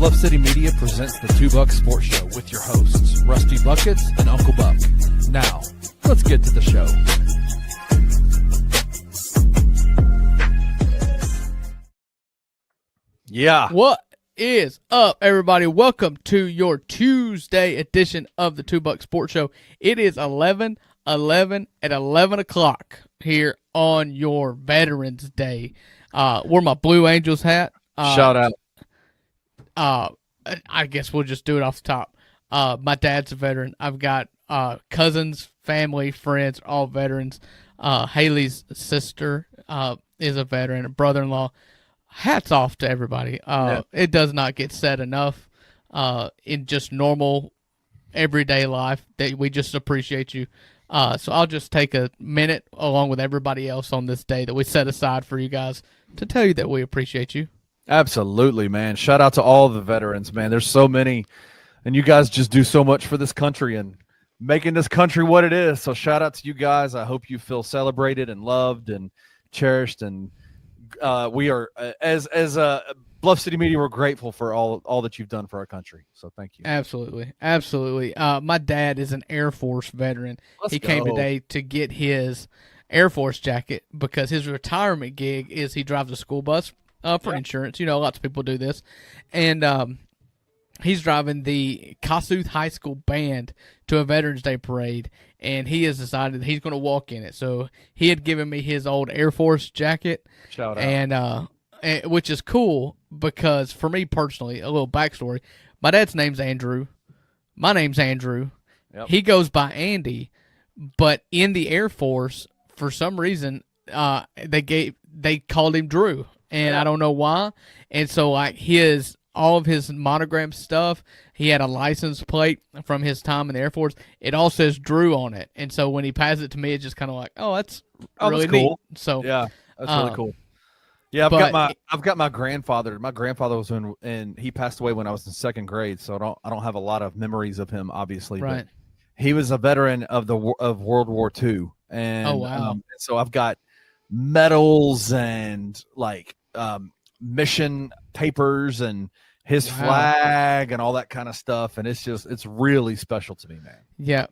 Bluff City Media presents the Two Buck Sports Show with your hosts, Rusty Buckets and Uncle Buck. Now, let's get to the show. Yeah. What is up, everybody? Welcome to your Tuesday edition of the Two Buck Sports Show. It is 11 at 11 o'clock here on your Veterans Day. Wore my Blue Angels hat. Shout out. I guess we'll just do it off the top. My dad's a veteran. I've got cousins, family, friends, all veterans. Haley's sister is a veteran, brother-in-law. Hats off to everybody. It does not get said enough in just normal, everyday life that we just appreciate you. So I'll just take a minute along with everybody else on this day that we set aside for you guys to tell you that we appreciate you. Absolutely, man. Shout out to all the veterans, man. There's so many, and you guys just do so much for this country and making this country what it is. So shout out to you guys. I hope you feel celebrated and loved and cherished. And we are, as Bluff City Media, we're grateful for all that you've done for our country. So thank you. Absolutely. My dad is an Air Force veteran. He came today to get his Air Force jacket because his retirement gig is he drives a school bus for insurance. You know, lots of people do this. And he's driving the Kossuth High School band to a Veterans Day parade, and he has decided that he's going to walk in it. So he had given me his old Air Force jacket. Shout out. And which is cool because for me personally, a little backstory, my dad's name's Andrew. My name's Andrew. Yep. He goes by Andy, but in the Air Force, for some reason, they called him Drew. And I don't know why. And so like all of his monogram stuff, he had a license plate from his time in the Air Force. It all says Drew on it. And so when he passed it to me, it's just kind of like, oh, that's really cool. Neat. So yeah, that's really cool. Yeah, I've got my grandfather. My grandfather was and he passed away when I was in second grade, so I don't have a lot of memories of him, obviously. Right. But he was a veteran of World War II, and oh wow. So I've got medals and like mission papers and his flag and all that kind of stuff, and it's really special to me, man. Yeah.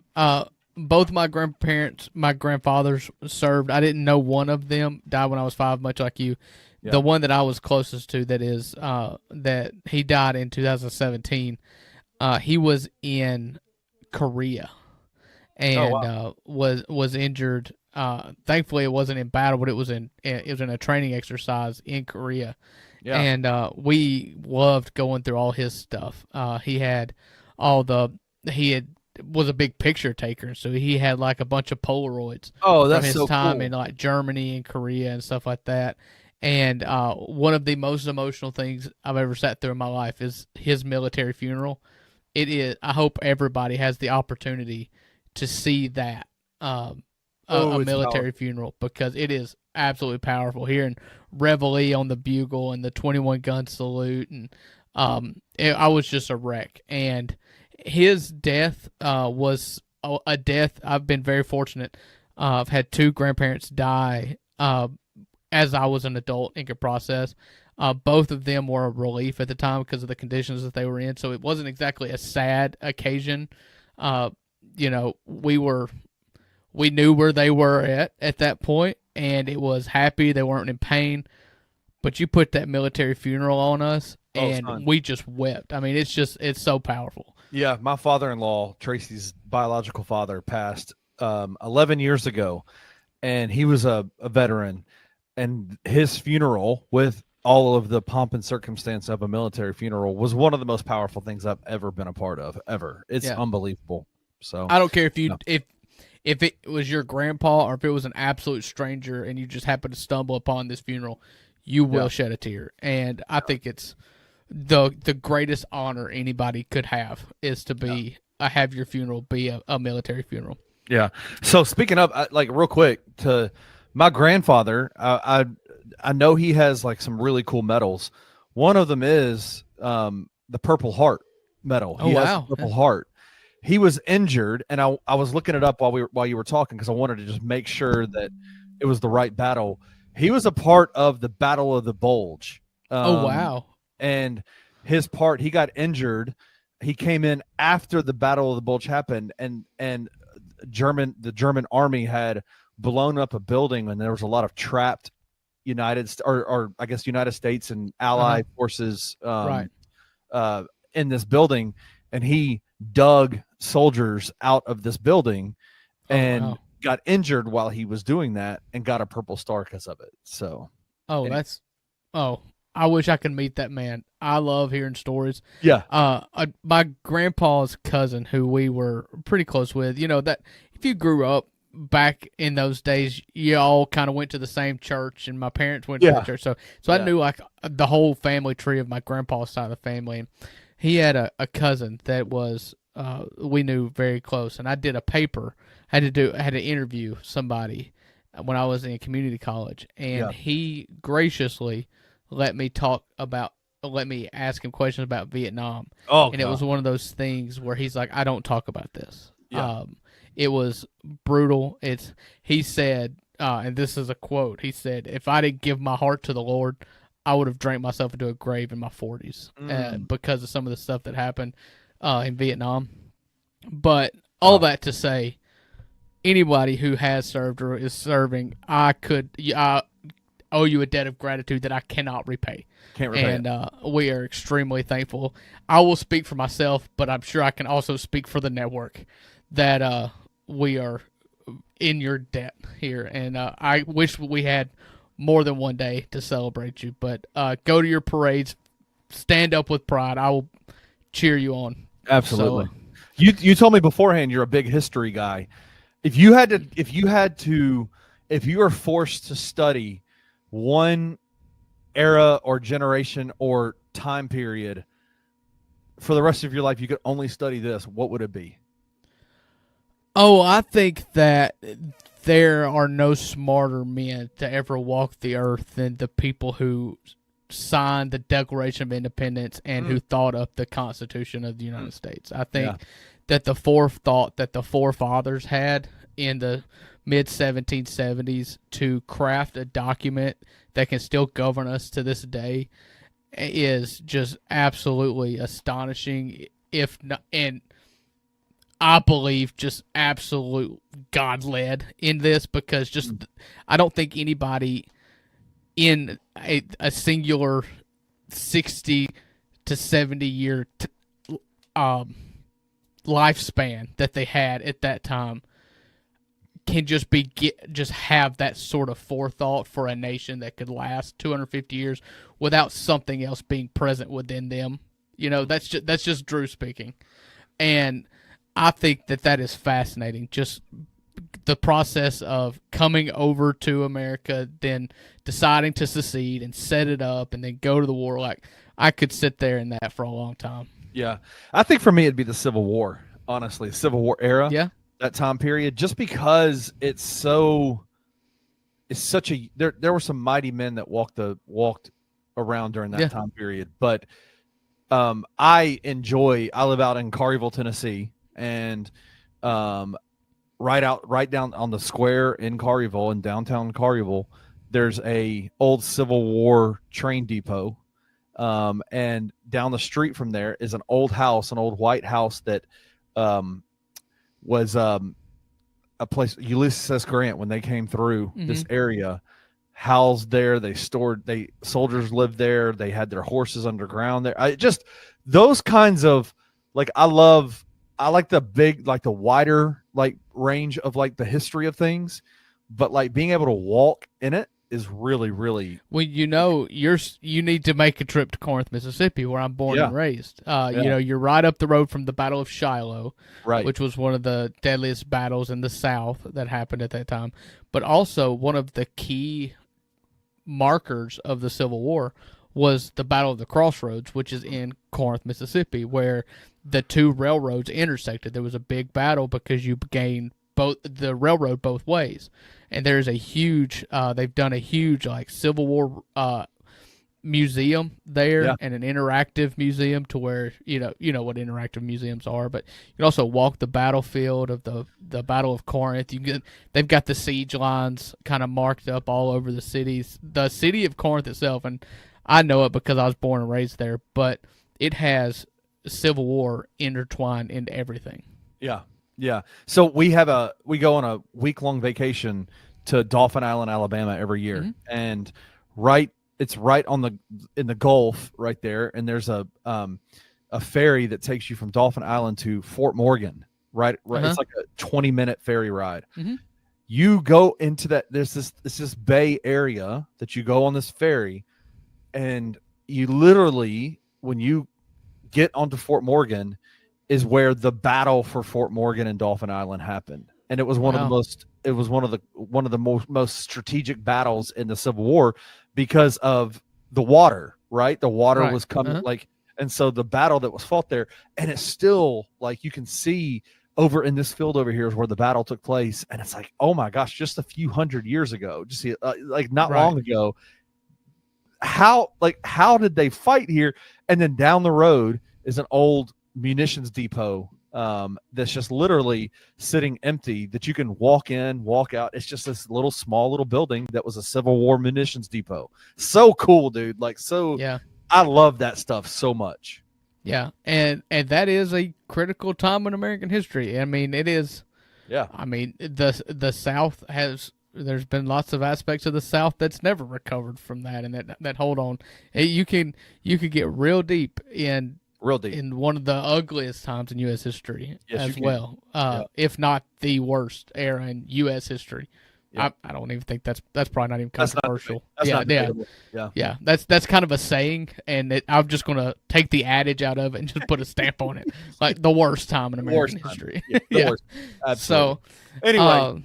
Both my grandfathers served. I didn't know one of them died when I was 5, much like you. Yeah. The one that I was closest to, that is that he died in 2017. He was in Korea and was injured. Thankfully, it wasn't in battle, but it was in a training exercise in Korea. Yeah. And we loved going through all his stuff. He was a big picture taker, so he had like a bunch of Polaroids from his so time cool. in like Germany and Korea and stuff like that. And one of the most emotional things I've ever sat through in my life is his military funeral. It is. I hope everybody has the opportunity to see that a military funeral, because it is absolutely powerful. Hearing Reveille on the bugle and the 21 gun salute, and I was just a wreck. And his death was a death. I've been very fortunate. I've had 2 grandparents die as I was an adult and could process. Both of them were a relief at the time because of the conditions that they were in. So it wasn't exactly a sad occasion. We knew where they were at that point, and it was happy. They weren't in pain. But you put that military funeral on us, and we just wept. I mean, it's so powerful. Yeah, my father-in-law, Tracy's biological father, passed 11 years ago, and he was a veteran. And his funeral, with all of the pomp and circumstance of a military funeral, was one of the most powerful things I've ever been a part of, ever. It's unbelievable. So I don't care if it was your grandpa or if it was an absolute stranger and you just happen to stumble upon this funeral, you will shed a tear. And I think it's the greatest honor anybody could have is to have your funeral be a military funeral. Yeah. So speaking of, like, real quick, to my grandfather, I know he has like some really cool medals. One of them is the Purple Heart medal. He has the Purple Heart. He was injured, and I was looking it up while you were talking because I wanted to just make sure that it was the right battle. He was a part of the Battle of the Bulge. Oh wow! And his part, he got injured. He came in after the Battle of the Bulge happened, and the German army had blown up a building, and there was a lot of trapped or I guess United States and Allied forces Right. In this building, and he dug soldiers out of this building and wow. got injured while he was doing that and got a purple star because of it. So I wish I could meet that man. I love hearing stories. yeah, My grandpa's cousin, who we were pretty close with, that if you grew up back in those days, you all kind of went to the same church, and my parents went to the church. So I knew like the whole family tree of my grandpa's side of the family. And he had a cousin that was we knew very close, and I did a paper. I had to interview somebody when I was in community college, and he graciously let me ask him questions about Vietnam. And it was one of those things where he's like, I don't talk about this. It was brutal. He said, and this is a quote, he said, if I didn't give my heart to the Lord, I would have drank myself into a grave in my 40s because of some of the stuff that happened in Vietnam. But all that to say, anybody who has served or is serving, I owe you a debt of gratitude that I cannot repay. Can't repay and we are extremely thankful. I will speak for myself, but I'm sure I can also speak for the network that we are in your debt here. And I wish we had more than one day to celebrate you. But go to your parades, stand up with pride. I will cheer you on. Absolutely. So, you told me beforehand you're a big history guy. If you were forced to study one era or generation or time period for the rest of your life, you could only study this, what would it be? Oh, I think that there are no smarter men to ever walk the earth than the people who signed the Declaration of Independence and who thought up the Constitution of the United States. I think that the forethought that the forefathers had in the mid-1770s to craft a document that can still govern us to this day is just absolutely astonishing, if not, and I believe just absolute God-led in this, because just I don't think anybody in a singular 60 to 70 year lifespan that they had at that time can just have that sort of forethought for a nation that could last 250 years without something else being present within them. That's just Drew speaking. And I think that is fascinating. Just the process of coming over to America, then deciding to secede and set it up and then go to the war. Like, I could sit there in that for a long time. Yeah. I think for me, it'd be the Civil War, honestly, Civil War era. Yeah. That time period, just because it's such a, there were some mighty men that walked around during that time period. But I live out in Collierville, Tennessee, and right down on the square in Collierville, in downtown Collierville, there's a old Civil War train depot. And down the street from there is an old white house that was a place Ulysses S. Grant, when they came through this area, housed there. Soldiers lived there. They had their horses underground there. Those kinds of, like, I like the big, like the wider, like, range of, like, the history of things, but, like, being able to walk in it is really, really. Well, you need to make a trip to Corinth, Mississippi, where I'm born and raised. You're right up the road from the Battle of Shiloh, right, which was one of the deadliest battles in the South that happened at that time, but also one of the key markers of the Civil War was the Battle of the Crossroads, which is in Corinth, Mississippi, where the two railroads intersected. There was a big battle because you gained the railroad both ways. And there's they've done a huge, like, Civil War museum there, and an interactive museum to where, you know what interactive museums are, but you can also walk the battlefield of the Battle of Corinth. They've got the siege lines kind of marked up all over the city of Corinth itself, and I know it because I was born and raised there, but it has Civil War intertwined into everything. Yeah. Yeah. So we go on a week-long vacation to Dauphin Island, Alabama every year. And it's right in the Gulf right there. And there's a ferry that takes you from Dauphin Island to Fort Morgan, right. It's like a 20-minute ferry ride. You go into that, there's this bay area that you go on this ferry, and you literally, when you get onto Fort Morgan, is where the battle for Fort Morgan and Dauphin Island happened. And it was one of the most strategic battles in the Civil War because of the water, right? The water was coming and so the battle that was fought there, and it's still like, you can see over in this field over here is where the battle took place. And it's like, oh my gosh, just a few hundred years ago, just not long ago. How did they fight here? And then down the road is an old munitions depot that's just literally sitting empty, that you can walk in, walk out. It's just this small little building that was a Civil War munitions depot. So cool, dude. I love that stuff so much. Yeah, and that is a critical time in American history. I mean, it is. Yeah. I mean, the South there's been lots of aspects of the South that's never recovered from that, and that hold on. You could get real deep in one of the ugliest times in U.S. history as well, if not the worst era in U.S. history. Yeah. I don't even think that's probably not even controversial. Yeah. That's kind of a saying, and I'm just going to take the adage out of it and just put a stamp on it, like the worst time in American history. The worst. Absolutely. So anyway,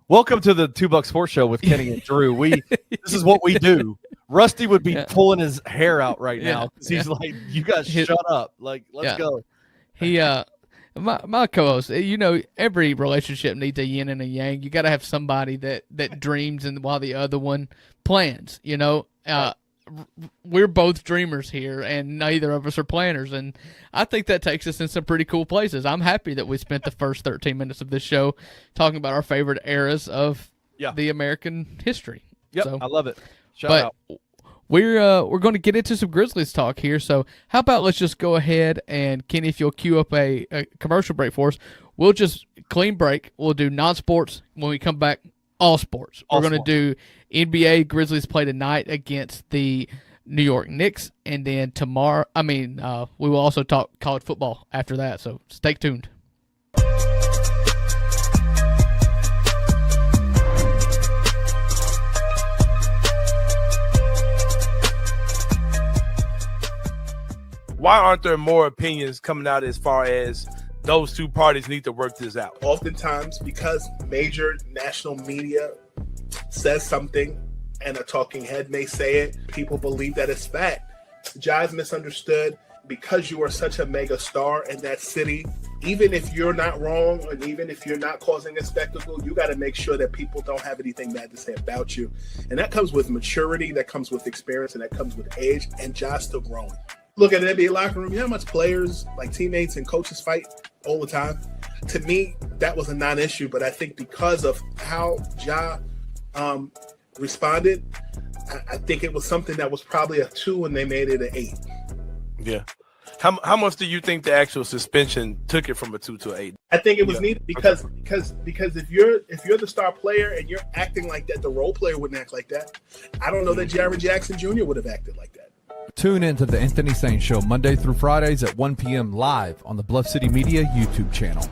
welcome to the $2 Sports Show with Kenny and Drew. This is what we do. Rusty would be pulling his hair out right now because he's like, "You guys shut up! Like, let's go." My co-host, every relationship needs a yin and a yang. You got to have somebody that dreams and while the other one plans. We're both dreamers here, and neither of us are planners. And I think that takes us in some pretty cool places. I'm happy that we spent the first 13 minutes of this show talking about our favorite eras of the American history. Yep, so, I love it. Shout out. We're going to get into some Grizzlies talk here, so how about let's just go ahead and, Kenny, if you'll cue up a commercial break for us, we'll just clean break. We'll do non-sports. When we come back, all sports. We're going to do NBA. Grizzlies play tonight against the New York Knicks, and then tomorrow, we will also talk college football after that, so stay tuned. Why aren't there more opinions coming out as far as those two parties need to work this out? Oftentimes, because major national media says something and a talking head may say it, people believe that it's fact. Ja is misunderstood because you are such a mega star in that city. Even if you're not wrong, and even if you're not causing a spectacle, you got to make sure that people don't have anything bad to say about you. And that comes with maturity, that comes with experience, and that comes with age. And Ja's still growing. Look at an NBA locker room. You know how much players, like teammates and coaches, fight all the time? To me, that was a non-issue. But I think because of how Ja responded, I think it was something that was probably a 2 and they made it an 8. Yeah. How much do you think the actual suspension took it from a 2 to an 8? I think it was needed because if you're the star player and you're acting like that, the role player wouldn't act like that. I don't know that Jaren Jackson Jr. would have acted like that. Tune in to the Anthony Sain Show Monday through Fridays at 1 p.m. live on the Bluff City Media YouTube channel.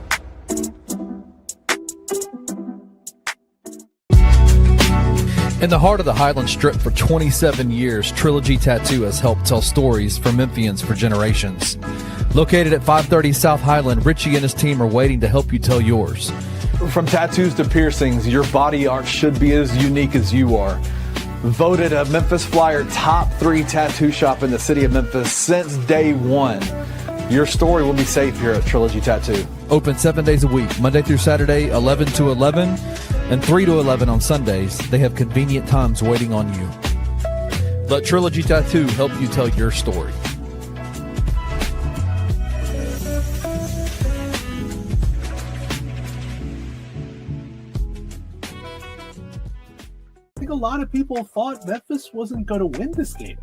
In the heart of the Highland Strip for 27 years, Trilogy Tattoo has helped tell stories for Memphians for generations. Located at 530 South Highland, Richie and his team are waiting to help you tell yours. From tattoos to piercings, your body art should be as unique as you are. Voted a Memphis Flyer top 3 tattoo shop in the city of Memphis since day one. Your story will be safe here at Trilogy Tattoo. Open 7 days a week, Monday through Saturday, 11 to 11, and 3 to 11 on Sundays. They have convenient times waiting on you. Let Trilogy Tattoo help you tell your story. I think a lot of people thought Memphis wasn't going to win this game.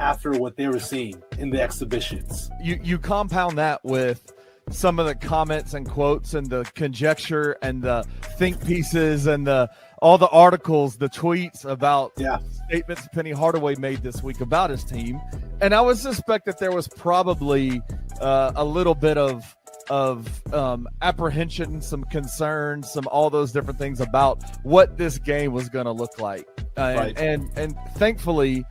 after what they were seeing in the exhibitions. You compound that with some of the comments and quotes and the conjecture and the think pieces and all the articles, the tweets about statements Penny Hardaway made this week about his team. And I would suspect that there was probably a little bit of apprehension, some concerns, some all those different things about what this game was going to look like. Right. And thankfully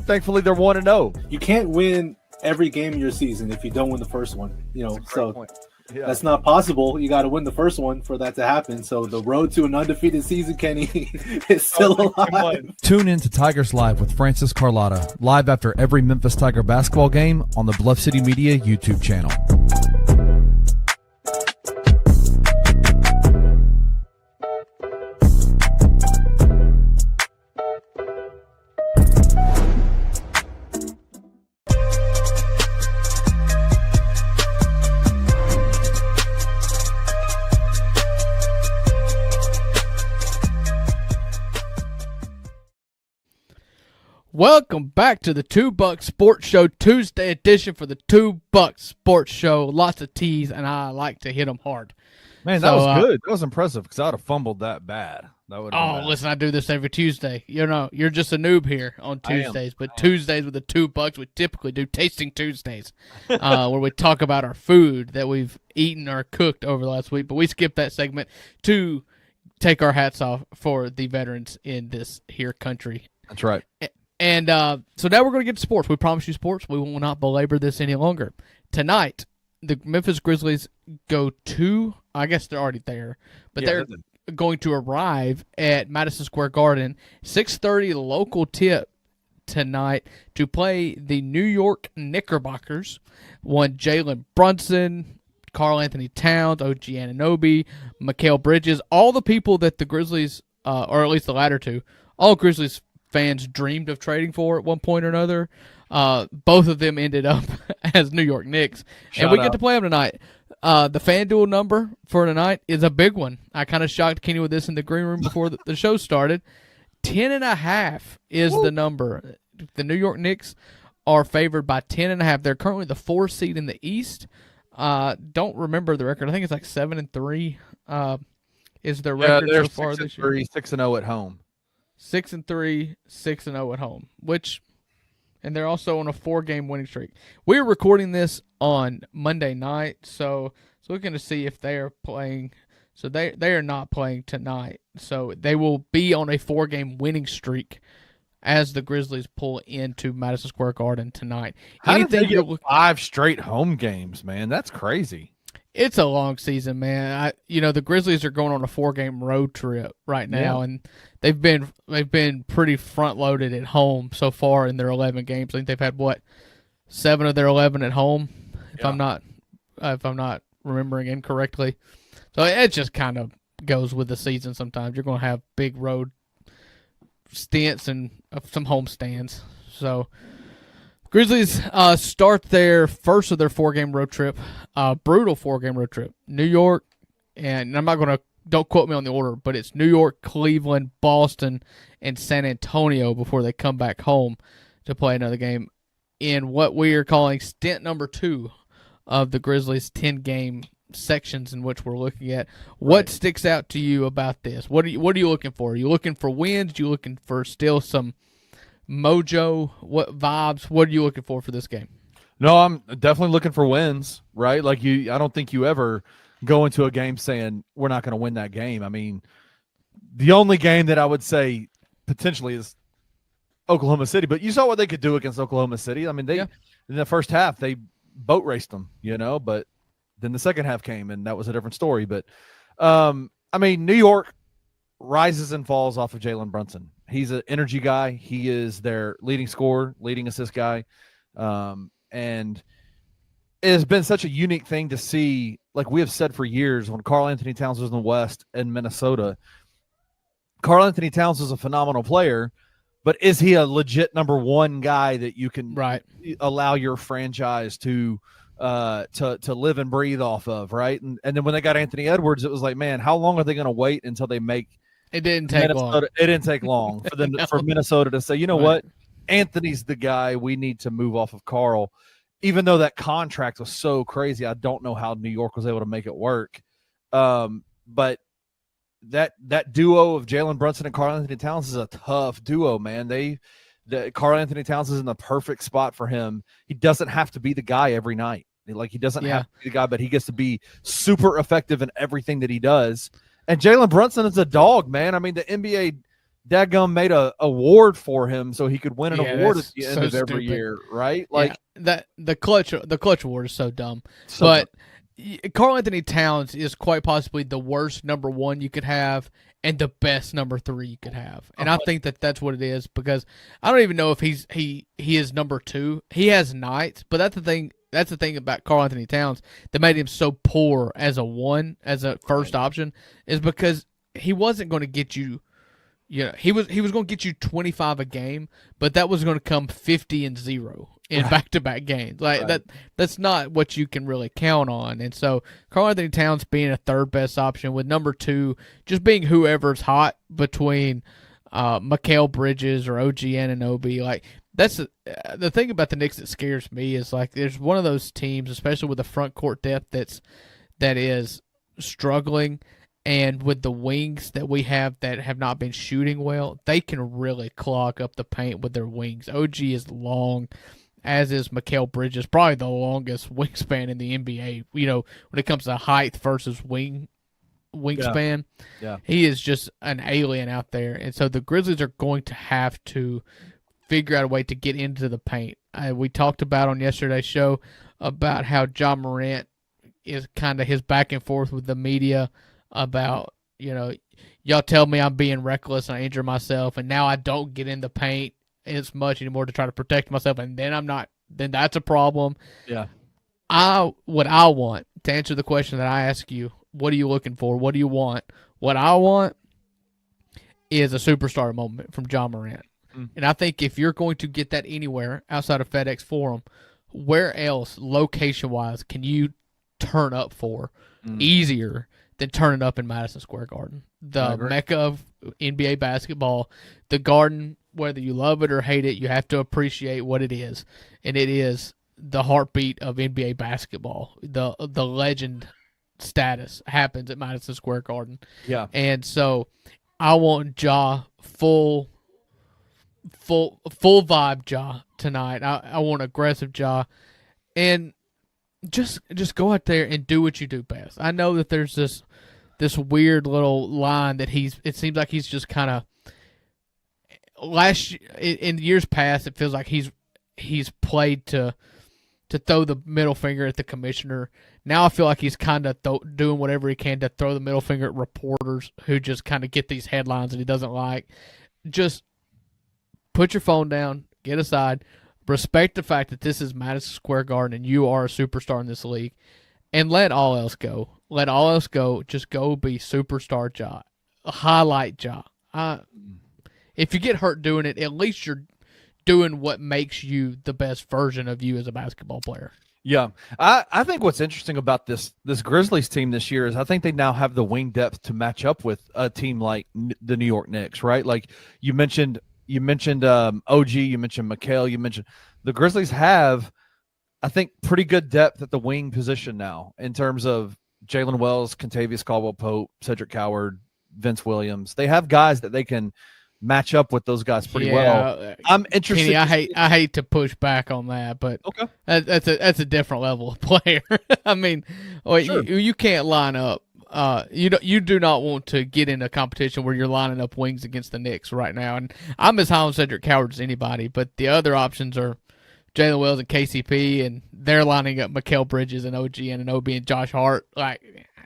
they're 1-0. You can't win every game of your season if you don't win the first one, so that's not possible. You got to win the first one for that to happen. So the road to an undefeated season, Kenny, is still alive. Tune in to Tigers Live with Francis Carlotta, live after every Memphis Tiger basketball game on the Bluff City Media YouTube channel. Welcome back to the $2 Sports Show Tuesday edition for the $2 Sports Show. Lots of T's, and I like to hit them hard. Man, that was good. That was impressive because I would have fumbled that bad. That would. Listen, I do this every Tuesday. You're just a noob here on Tuesdays, but Tuesdays with the $2, we typically do Tasting Tuesdays, where we talk about our food that we've eaten or cooked over the last week. But we skipped that segment to take our hats off for the veterans in this here country. That's right. And so now we're going to get to sports. We promise you sports. We will not belabor this any longer. Tonight, the Memphis Grizzlies go to, I guess they're already there, but they're going to arrive at Madison Square Garden, 6:30 local tip tonight to play the New York Knickerbockers. One Jalen Brunson, Karl Anthony Towns, OG Anunoby, Mikal Bridges, all the people that the Grizzlies, or at least the latter two, all Grizzlies fans dreamed of trading for at one point or another. Both of them ended up as New York Knicks. And we get to play them tonight. The FanDuel number for tonight is a big one. I kind of shocked Kenny with this in the green room before the show started. 10.5 is the number. The New York Knicks are favored by 10.5. They're currently the 4 seed in the East. Don't remember the record. I think it's like 7-3 is their record so far this year. 6-0 at home. 6-3, 6-0 at home, and they're also on a 4-game winning streak. We're recording this on Monday night, so looking to see if they are playing. So they are not playing tonight, so they will be on a 4-game winning streak as the Grizzlies pull into Madison Square Garden tonight. How did they get 5 straight home games, man? That's crazy. It's a long season, man. The Grizzlies are going on a 4-game road trip right now, and they've been pretty front loaded at home so far in their 11 games. I think they've had 7 of their 11 at home, if I'm not remembering incorrectly. So it just kind of goes with the season. Sometimes you're going to have big road stints and some home stands. So Grizzlies start their first of their 4-game road trip, brutal 4-game road trip. New York, and don't quote me on the order, but it's New York, Cleveland, Boston, and San Antonio before they come back home to play another game in what we are calling stint number 2 of the Grizzlies' 10-game sections in which we're looking at. What sticks out to you about this? What are you looking for? Are you looking for wins? Are you looking for still some mojo? What vibes? What are you looking for this game? No, I'm definitely looking for wins, right? I don't think you ever go into a game saying we're not going to win that game. I mean, the only game that I would say potentially is Oklahoma City, but you saw what they could do against Oklahoma City. I mean, in the first half, they boat raced them, but then the second half came and that was a different story. But I mean, New York rises and falls off of Jalen Brunson. He's an energy guy. He is their leading scorer, leading assist guy. And it has been such a unique thing to see, like we have said for years, when Karl Anthony Towns was in the West in Minnesota, Karl Anthony Towns is a phenomenal player, but is he a legit number 1 guy that you can allow your franchise to live and breathe off of, right? And then when they got Anthony Edwards, it was like, man, how long are they going to wait until they make It didn't take long. It didn't take long for them for Minnesota to say, you know what, Anthony's the guy we need to move off of Carl. Even though that contract was so crazy, I don't know how New York was able to make it work. But that duo of Jalen Brunson and Karl Anthony Towns is a tough duo, man. Karl Anthony Towns is in the perfect spot for him. He doesn't have to be the guy every night. Like, he doesn't have to be the guy, but he gets to be super effective in everything that he does. And Jalen Brunson is a dog, man. I mean, the NBA dadgum made a award for him so he could win an award at the end of every year, right? Like the clutch award is so dumb. But Karl Anthony Towns is quite possibly the worst number 1 you could have and the best number 3 you could have. And I think that's what it is, because I don't even know if he is number 2. He has nights, but that's the thing. That's the thing about Karl Anthony Towns that made him so poor as a first option, is because he wasn't going to get you. He was going to get you 25 a game, but that was going to come 50 and 0 in back-to-back games. That's not what you can really count on. And so Karl Anthony Towns being a third best option, with number 2 just being whoever's hot between Mikal Bridges or OG Anunoby. Like, that's the thing about the Knicks that scares me, is like, there's one of those teams, especially with the front court depth, that is struggling. And with the wings that we have that have not been shooting well, they can really clog up the paint with their wings. OG is long, as is Mikal Bridges, probably the longest wingspan in the NBA. When it comes to height versus wingspan, he is just an alien out there. And so the Grizzlies are going to have to figure out a way to get into the paint. We talked about on yesterday's show about how Ja Morant is kind of his back and forth with the media about, y'all tell me I'm being reckless and I injure myself, and now I don't get in the paint as much anymore to try to protect myself, and then that's a problem. Yeah. What I want, to answer the question that I ask you, what are you looking for? What do you want? What I want is a superstar moment from Ja Morant. And I think if you're going to get that anywhere outside of FedEx Forum, where else, location-wise, can you turn up for easier than turning up in Madison Square Garden? The mecca of NBA basketball, the Garden, whether you love it or hate it, you have to appreciate what it is. And it is the heartbeat of NBA basketball. The legend status happens at Madison Square Garden. Yeah. And so I want Ja full vibe Ja tonight. I want aggressive Ja, and just go out there and do what you do best. I know that there's this weird little line that it seems like he's just kind of in years past, it feels like he's played to throw the middle finger at the commissioner. Now I feel like he's kind of doing whatever he can to throw the middle finger at reporters who just kind of get these headlines that he doesn't like. Just put your phone down, get aside, respect the fact that this is Madison Square Garden and you are a superstar in this league, and let all else go. Let all else go. Just go be superstar Ja. Highlight Ja. If you get hurt doing it, at least you're doing what makes you the best version of you as a basketball player. Yeah. I think what's interesting about this Grizzlies team this year is I think they now have the wing depth to match up with a team like the New York Knicks, right? Like you mentioned OG, you mentioned Mikal, you mentioned the Grizzlies have, I think, pretty good depth at the wing position now in terms of Jalen Wells, Kentavious Caldwell-Pope, Cedric Coward, Vince Williams. They have guys that they can match up with those guys pretty well. I'm interested. Kenny, I hate to push back on that, but okay, that's a different level of player. I mean, sure. you can't line up. You do not want to get in a competition where you're lining up wings against the Knicks right now. And I'm as high on Cedric Coward as anybody, but the other options are Jalen Wells and KCP, and they're lining up Mikal Bridges and OG Anunoby and Josh Hart. Like,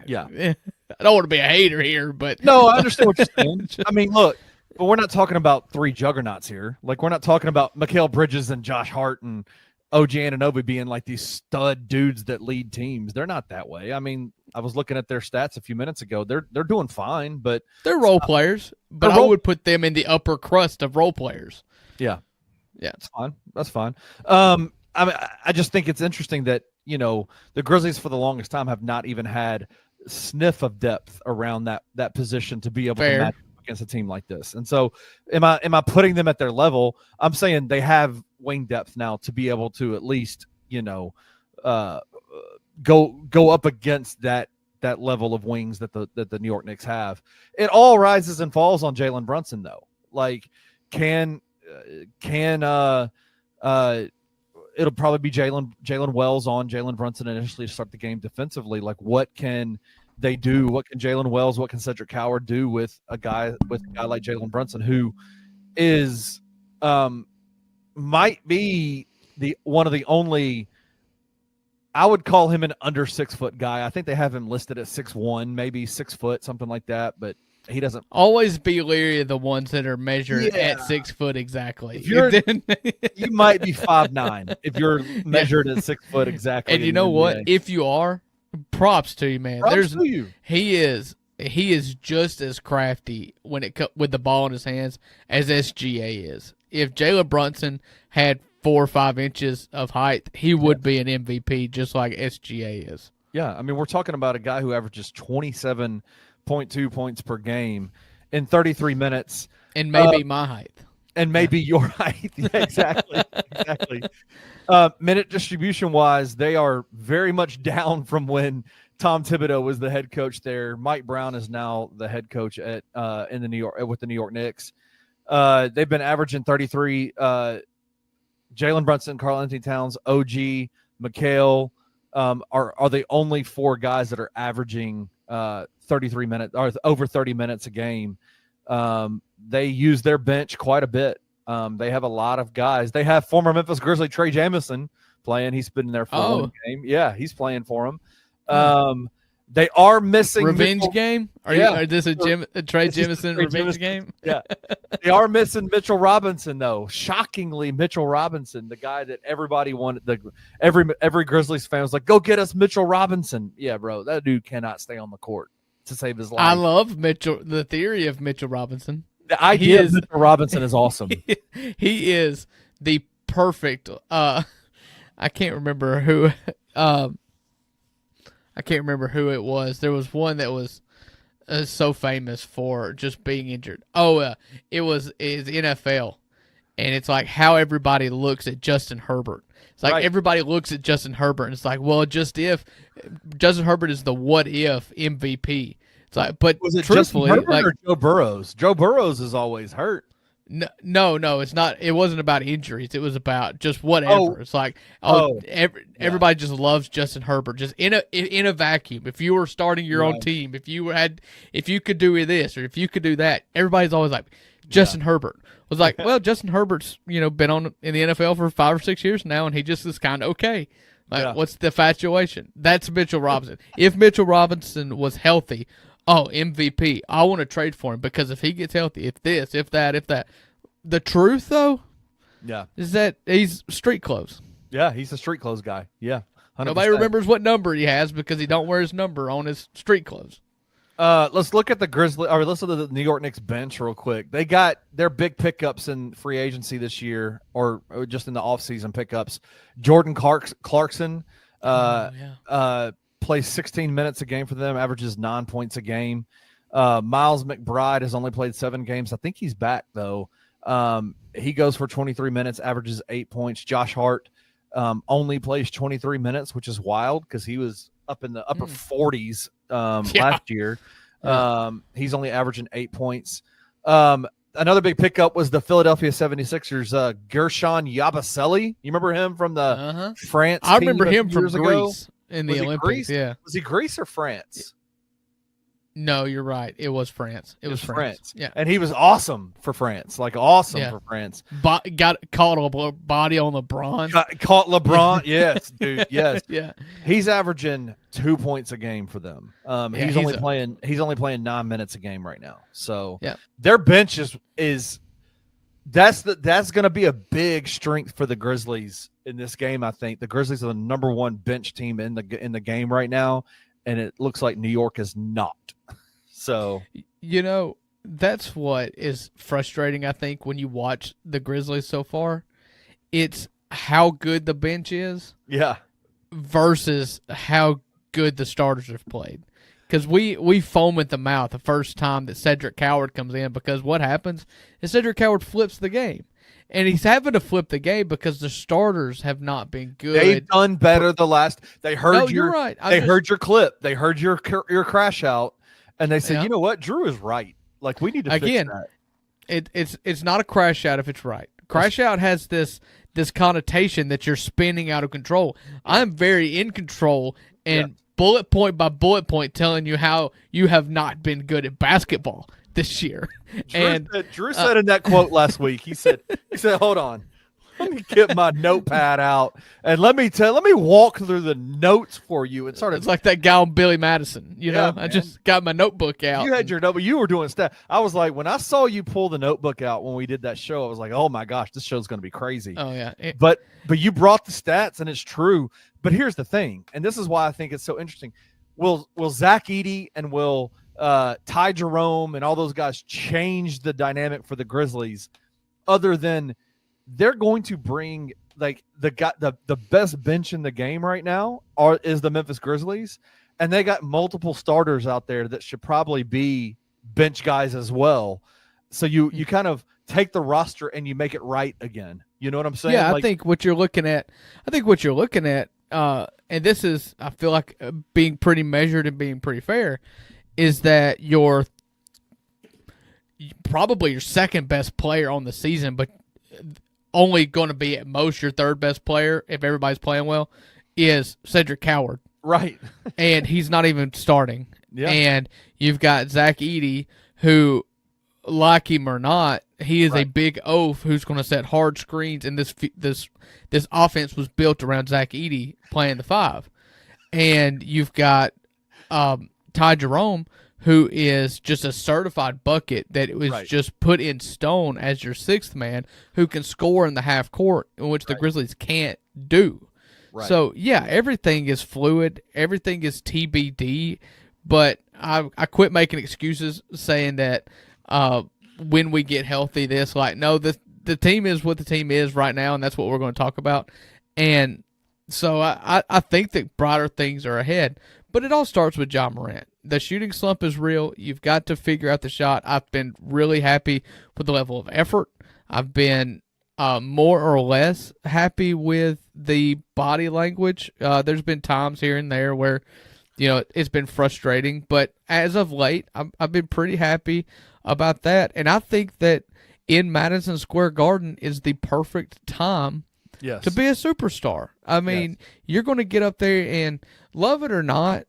yeah, I don't want to be a hater here, but no, I understand what you're saying. I mean, look, but we're not talking about three juggernauts here. Like, we're not talking about Mikal Bridges and Josh Hart and OG Anunoby being like these stud dudes that lead teams. They're not that way. I mean, I was looking at their stats a few minutes ago. They're doing fine, but they're role players. But I would put them in the upper crust of role players. Yeah, that's fine. That's fine. I mean, I just think it's interesting that the Grizzlies for the longest time have not even had sniff of depth around that position to be able to match against a team like this. And so, am I putting them at their level? I'm saying they have wing depth now to be able to at least go up against that level of wings that the New York Knicks have. It all rises and falls on Jalen Brunson, though. Like, it'll probably be Jalen Wells on Jalen Brunson initially to start the game defensively. Like, what can they do? What can Jalen Wells, what can Cedric Howard do with a guy like Jalen Brunson, who is might be one of the only, I would call him an under 6 foot guy. I think they have him listed at 6'1", maybe 6 foot, something like that, but he doesn't. Always be leery of the ones that are measured at 6 foot exactly. If you're, you might be 5'9" if you're measured at 6 foot exactly. And you know what? If you are, props to you, man. Props to you. He is just as crafty with the ball in his hands as SGA is. If Jalen Brunson had 4 or 5 inches of height, he would be an MVP just like SGA is. Yeah, I mean, we're talking about a guy who averages 27.2 points per game in 33 minutes. And maybe my height. And maybe your height. Yeah, exactly. Exactly. Minute distribution-wise, they are very much down from when Tom Thibodeau was the head coach there. Mike Brown is now the head coach with the New York Knicks. They've been averaging 33. Jalen Brunson, Karl-Anthony Towns, OG, Mikal are the only 4 guys that are averaging 33 minutes or over 30 minutes a game. They use their bench quite a bit. They have a lot of guys. They have former Memphis Grizzly Trey Jamison playing. He's been in there for one game. Yeah, he's playing for them. They are missing revenge game. Are this a Trey Jamison revenge game? Yeah, they are missing Mitchell Robinson though. Shockingly, Mitchell Robinson, the guy that everybody wanted. Every Grizzlies fan was like, "Go get us Mitchell Robinson." Yeah, bro, that dude cannot stay on the court to save his life. I love the theory of Mitchell Robinson. The idea of Mitchell Robinson is awesome. He is the perfect. I can't remember who. I can't remember who it was. There was one that was so famous for just being injured. It was NFL, and it's like how everybody looks at Justin Herbert. It's like everybody looks at Justin Herbert, and it's like, well, just if Justin Herbert is the what if MVP. It's like, but was it truthfully, Justin Herbert or Joe Burrows? Joe Burrows is always hurt. No, it's not. It wasn't about injuries. It was about just whatever. It's like, everybody just loves Justin Herbert. Just in a vacuum. If you were starting your own team, if you could do this or if you could do that, everybody's always like, Justin Herbert was like, well, Justin Herbert's been in the NFL for 5 or 6 years now, and he just is kind of okay. Like, what's the infatuation? That's Mitchell Robinson. If Mitchell Robinson was healthy. MVP. I want to trade for him because if he gets healthy, if this, if that. The truth, though, is that he's street clothes. Yeah, he's a street clothes guy. Yeah, 100%. Nobody remembers what number he has because he don't wear his number on his street clothes. Let's look at the Grizzlies. Or let's look at the New York Knicks bench real quick. They got their big pickups in free agency this year, or just in the offseason pickups. Jordan Clarkson. Plays 16 minutes a game for them, averages 9 points a game. Miles McBride has only played 7 games. I think he's back, though. He goes for 23 minutes, averages 8 points. Josh Hart only plays 23 minutes, which is wild because he was up in the upper 40s last year. He's only averaging 8 points. Another big pickup was the Philadelphia 76ers, Gershon Yabusele. You remember him from the France team? I remember him from Greece. Ago? In the Olympics, yeah. Was he Greece or France? No, you're right. It was France. It was France. Yeah. And he was awesome for France. For France. Got caught a body on LeBron. Caught LeBron. Yes, dude. Yes. Yeah. He's averaging 2 points a game for them. He's only playing 9 minutes a game right now. So their bench is that's going to be a big strength for the Grizzlies in this game. I think the Grizzlies are the number 1 bench team in the game right now, and it looks like New York is not. So that's what is frustrating. I think when you watch the Grizzlies so far, it's how good the bench is, versus how good the starters have played. because we foam at the mouth the first time that Cedric Coward comes in, because what happens is Cedric Coward flips the game. And he's having to flip the game because the starters have not been good. They've done better the last. They heard No, your. you're right. They heard your clip. They heard your crash out, and they said, Yeah. "You know what? Drew is right. Like we need to Again, fix that." It's not a crash out if it's right. Crash out has this connotation that you're spinning out of control. I'm very in control and bullet point by bullet point telling you how you have not been good at basketball this year. Drew said in that quote last week, he said, "Hold on, let me get my notepad out and let me walk through the notes for you." And It's like that guy on Billy Madison. You know, man. I just got my notebook out. You had your notebook. You were doing stuff. I was like, when I saw you pull the notebook out when we did that show, I was like, "Oh my gosh, this show's going to be crazy." Oh yeah, But you brought the stats, and it's true. But here's the thing, and this is why I think it's so interesting. Will Zach Edey and will Ty Jerome and all those guys change the dynamic for the Grizzlies, other than they're going to bring like the best bench in the game right now is the Memphis Grizzlies, and they got multiple starters out there that should probably be bench guys as well. So you kind of take the roster and you make it right again. You know what I'm saying? Yeah, I think what you're looking at, and this is, I feel like being pretty measured and being pretty fair, is that you're probably your second best player on the season, but only going to be at most your third best player if everybody's playing well, is Cedric Coward. Right. And he's not even starting. Yeah. And you've got Zach Edey, who, like him or not, he is a big oaf who's going to set hard screens, and this offense was built around Zach Edey playing the 5. And you've got Ty Jerome, who is just a certified bucket that was just put in stone as your 6th man, who can score in the half court, in which the Grizzlies can't do. Right. So, yeah, everything is fluid. Everything is TBD. But I quit making excuses saying that when we get healthy, the team is what the team is right now, and that's what we're going to talk about. And so I think that brighter things are ahead. But it all starts with Ja Morant. The shooting slump is real. You've got to figure out the shot. I've been really happy with the level of effort. I've been more or less happy with the body language. There's been times here and there where, it's been frustrating. But as of late, I've been pretty happy about that. And I think that in Madison Square Garden is the perfect time to be a superstar. I mean, you're going to get up there and, love it or not,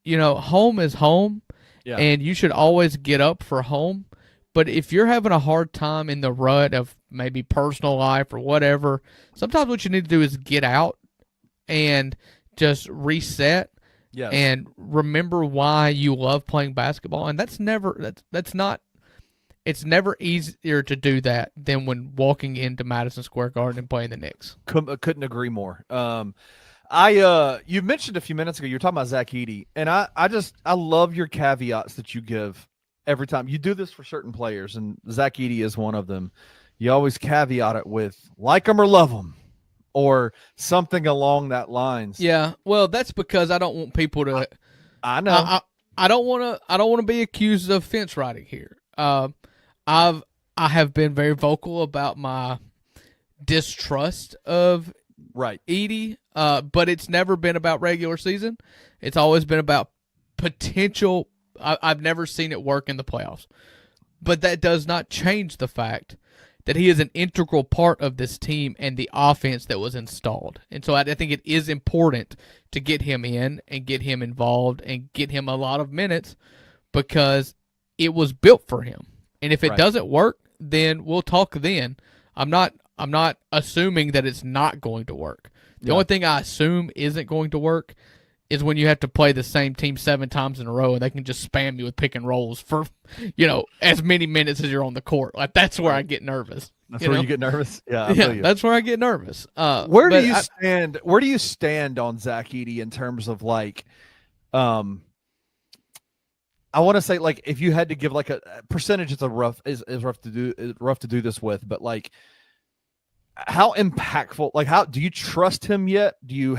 home is home, and you should always get up for home. But if you're having a hard time in the rut of maybe personal life or whatever, sometimes what you need to do is get out and just reset and remember why you love playing basketball. And it's never easier to do that than when walking into Madison Square Garden and playing the Knicks. Couldn't agree more. You mentioned a few minutes ago, you were talking about Zach Edey, and I love your caveats that you give every time. You do this for certain players, and Zach Edey is one of them. You always caveat it with like them or love them, or something along that lines. Yeah, well, that's because I don't want people to. I know. I don't want to be accused of fence riding here. I have been very vocal about my distrust of Edey, but it's never been about regular season. It's always been about potential. I've never seen it work in the playoffs, but that does not change the fact that he is an integral part of this team and the offense that was installed. And so I think it is important to get him in and get him involved and get him a lot of minutes because it was built for him. And if it doesn't work, then we'll talk then. I'm not assuming that it's not going to work. The only thing I assume isn't going to work is when you have to play the same team 7 times in a row and they can just spam you with pick and rolls for, as many minutes as you're on the court. Like that's where I get nervous. That's where you get nervous? Yeah, that's where I get nervous. Where do you stand? Where do you stand on Zach Edey in terms of like, I want to say like if you had to give like a percentage, it's rough to do this with, but like how impactful? Like how do you trust him yet? Do you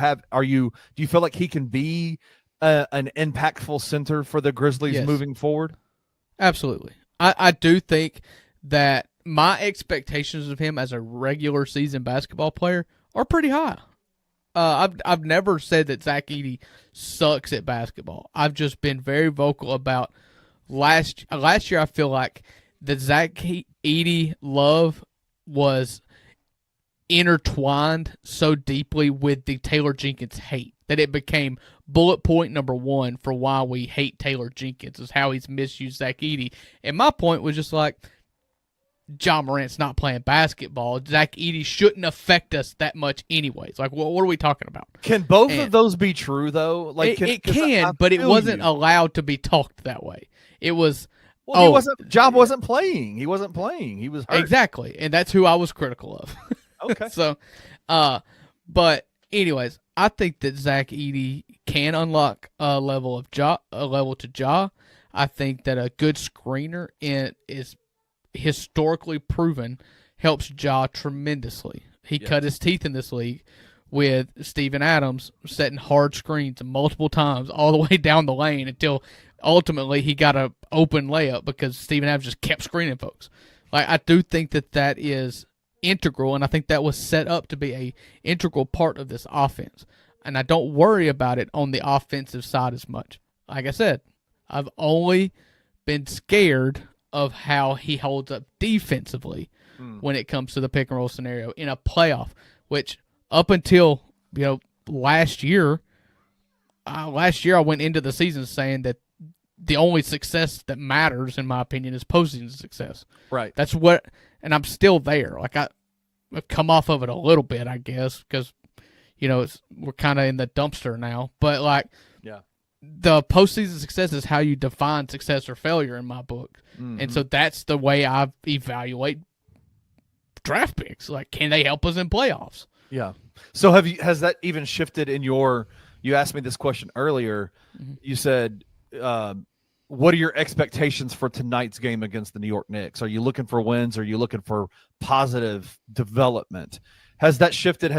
feel like he can be an impactful center for the Grizzlies Yes. moving forward? Absolutely. I do think that my expectations of him as a regular season basketball player are pretty high. I've never said that Zach Edey sucks at basketball. I've just been very vocal about last year. I feel like the Zach Edey love was intertwined so deeply with the Taylor Jenkins hate that it became bullet point number one for why we hate Taylor Jenkins is how he's misused Zach Edey. And my point was just like, John Morant's not playing basketball. Zach Edey shouldn't affect us that much anyways. Like, what are we talking about? Can both of those be true, though? Like, it can, but it wasn't allowed to be talked that way. It was... Well, John wasn't playing. He wasn't playing. He was hurt. Exactly, and that's who I was critical of. Okay. So, but anyways, I think that Zach Edey can unlock a level to Ja. I think that a good screener is historically proven helps Ja tremendously. He cut his teeth in this league with Steven Adams setting hard screens multiple times all the way down the lane until ultimately he got an open layup because Steven Adams just kept screening folks. Like, I do think that is integral, and I think that was set up to be a integral part of this offense. And I don't worry about it on the offensive side as much. Like I said, I've only been scared of how he holds up defensively when it comes to the pick and roll scenario in a playoff, which up until last year I went into the season saying that the only success that matters, in my opinion, is postseason success. Right. That's what, and I'm still there. Like, I've come off of it a little bit, I guess, because we're kind of in the dumpster now. But like, the postseason success is how you define success or failure in my book, and so that's the way I evaluate draft picks. Like, can they help us in playoffs? Yeah. So has that even shifted in your? You asked me this question earlier. You said, what are your expectations for tonight's game against the New York Knicks? Are you looking for wins? Are you looking for positive development? Has that shifted?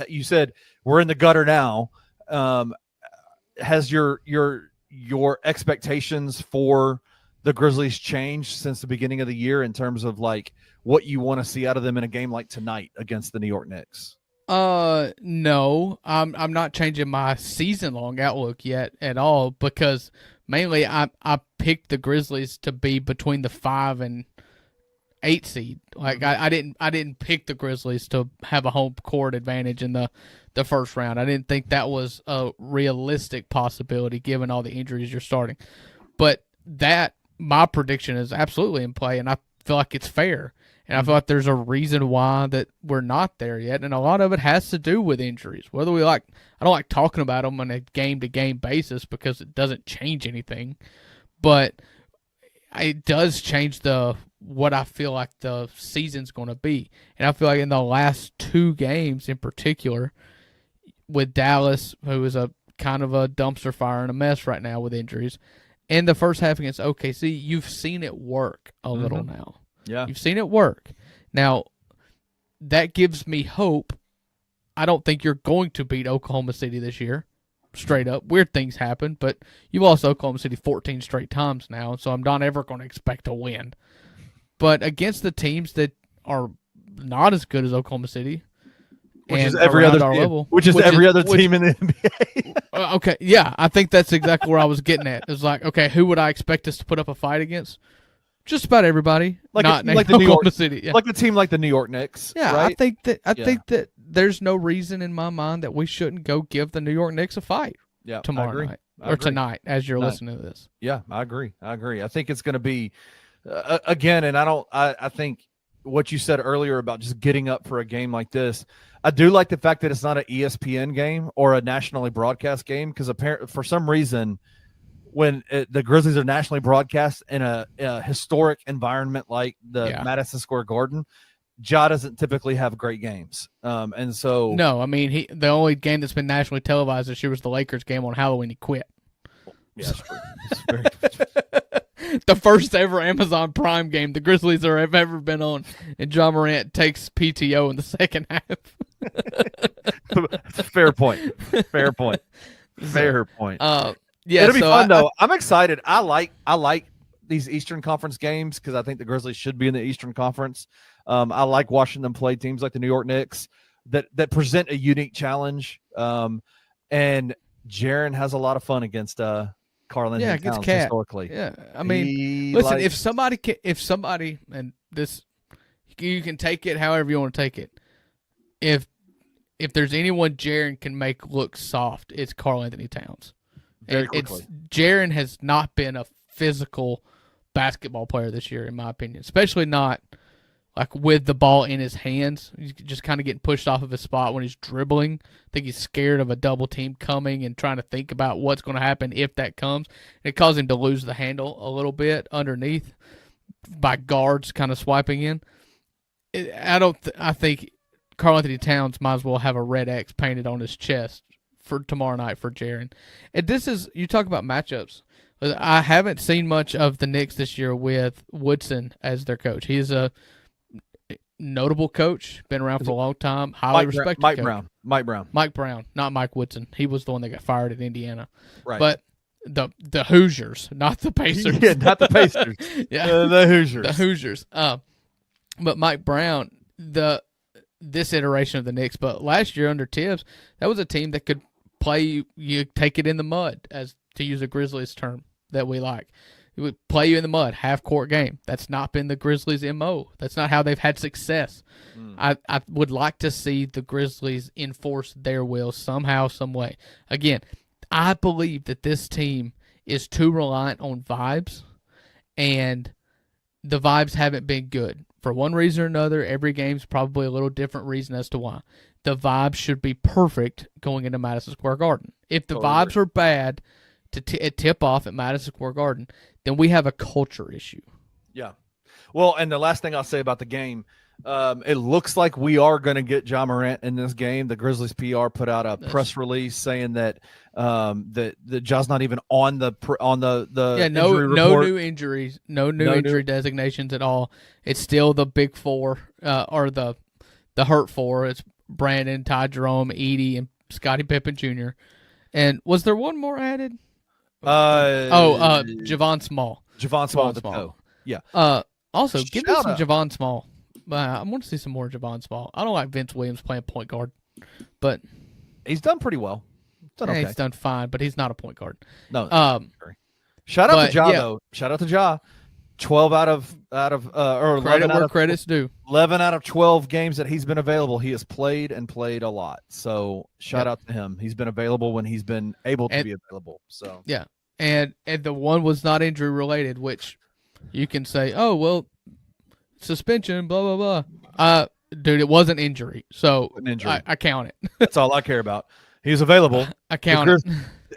You said we're in the gutter now. Has your expectations for the Grizzlies changed since the beginning of the year in terms of like what you want to see out of them in a game like tonight against the New York Knicks? No, I'm not changing my season-long outlook yet at all, because mainly I picked the Grizzlies to be between the 5 and 8 seed. Like, I didn't pick the Grizzlies to have a home court advantage in the first round. I didn't think that was a realistic possibility given all the injuries you're starting. But my prediction is absolutely in play, and I feel like it's fair. And I feel like there's a reason why that we're not there yet, and a lot of it has to do with injuries. I don't like talking about them on a game-to-game basis because it doesn't change anything, but it does change what I feel like the season's going to be. And I feel like in the last 2 games in particular, with Dallas, who is a kind of a dumpster fire and a mess right now with injuries, and the first half against OKC, you've seen it work a little now. Yeah. You've seen it work. Now, that gives me hope. I don't think you're going to beat Oklahoma City this year, straight up. Weird things happen, but you've lost Oklahoma City 14 straight times now, so I'm not ever going to expect a win. But against the teams that are not as good as Oklahoma City, which is every other team, which is every other team in the NBA. Okay, yeah, I think that's exactly where I was getting at. It's like, okay, who would I expect us to put up a fight against? Just about everybody, not like the Oklahoma New York City, like the team like the New York Knicks. Yeah, right? I think that there's no reason in my mind that we shouldn't go give the New York Knicks a fight. Yeah, tomorrow night or tonight as you're listening to this. Yeah, I agree. I think it's going to be again, and I think what you said earlier about just getting up for a game like this. I do like the fact that it's not an ESPN game or a nationally broadcast game, because apparently for some reason, when the Grizzlies are nationally broadcast in a historic environment like the Madison Square Garden, Ja doesn't typically have great games. And so no, I mean the only game that's been nationally televised this year was the Lakers game on Halloween. He quit. Yeah, that's true. It's very the first ever Amazon Prime game the Grizzlies have ever been on, and John Morant takes PTO in the second half. Fair point. Fair point. Fair point. Yeah, It'll be so fun though. I'm excited. I like these Eastern Conference games because I think the Grizzlies should be in the Eastern Conference. I like watching them play teams like the New York Knicks that present a unique challenge. And Jaren has a lot of fun against Karl Anthony against Towns Cat. historically. Yeah, I mean, listen, if somebody, and this, you can take it however you want to take it. If there's anyone Jaren can make look soft, it's Karl Anthony Towns. Very quickly. Jaren has not been a physical basketball player this year, in my opinion, especially not like with the ball in his hands. He's just kind of getting pushed off of his spot when he's dribbling. I think he's scared of a double team coming and trying to think about what's going to happen if that comes. It caused him to lose the handle a little bit underneath by guards kind of swiping in. I think Karl Anthony Towns might as well have a red X painted on his chest for tomorrow night for Jaren. And this is, you talk about matchups. I haven't seen much of the Knicks this year with Woodson as their coach. He's a notable coach, been around for a long time, highly respected Mike coach. Mike Brown, not Mike Woodson. He was the one that got fired at Indiana. Right. But the Hoosiers, not the Pacers. Yeah, not the Pacers. Yeah, the Hoosiers. The Hoosiers. But Mike Brown, this iteration of the Knicks, but last year under Tibbs, that was a team that could play you take it in the mud, as to use a Grizzlies term that we like. It would play you in the mud, half-court game. That's not been the Grizzlies' MO. That's not how they've had success. I would like to see the Grizzlies enforce their will somehow, some way. Again, I believe that this team is too reliant on vibes, and the vibes haven't been good. For one reason or another, every game's probably a little different reason as to why. The vibes should be perfect going into Madison Square Garden. If the vibes are bad to tip off at Madison Square Garden, then we have a culture issue. Yeah. Well, and the last thing I'll say about the game, it looks like we are going to get Ja Morant in this game. The Grizzlies PR put out a press release saying that that Ja's not even on the new injuries, no new injury designations at all. It's still the big four or the hurt four. It's Brandon, Ty Jerome, Edie, and Scottie Pippen Jr. And was there one more added? Javon Small. Javon Small. Toe. Yeah. Also, give me some Javon Small. I want to see some more Javon Small. I don't like Vince Williams playing point guard, but he's done pretty well. Okay. He's done fine, but he's not a point guard. No. Shout out to Ja though. Shout out to Ja. 12 out of or 11 out of credit's due. 11 out of 12 games that he's been available, he has played a lot. So shout out to him. He's been available when he's been able to be available. So yeah, and the one was not injury related, which you can say, oh well, suspension, blah blah blah. Dude, it wasn't injury, so I count it. That's all I care about. He's available. I count it.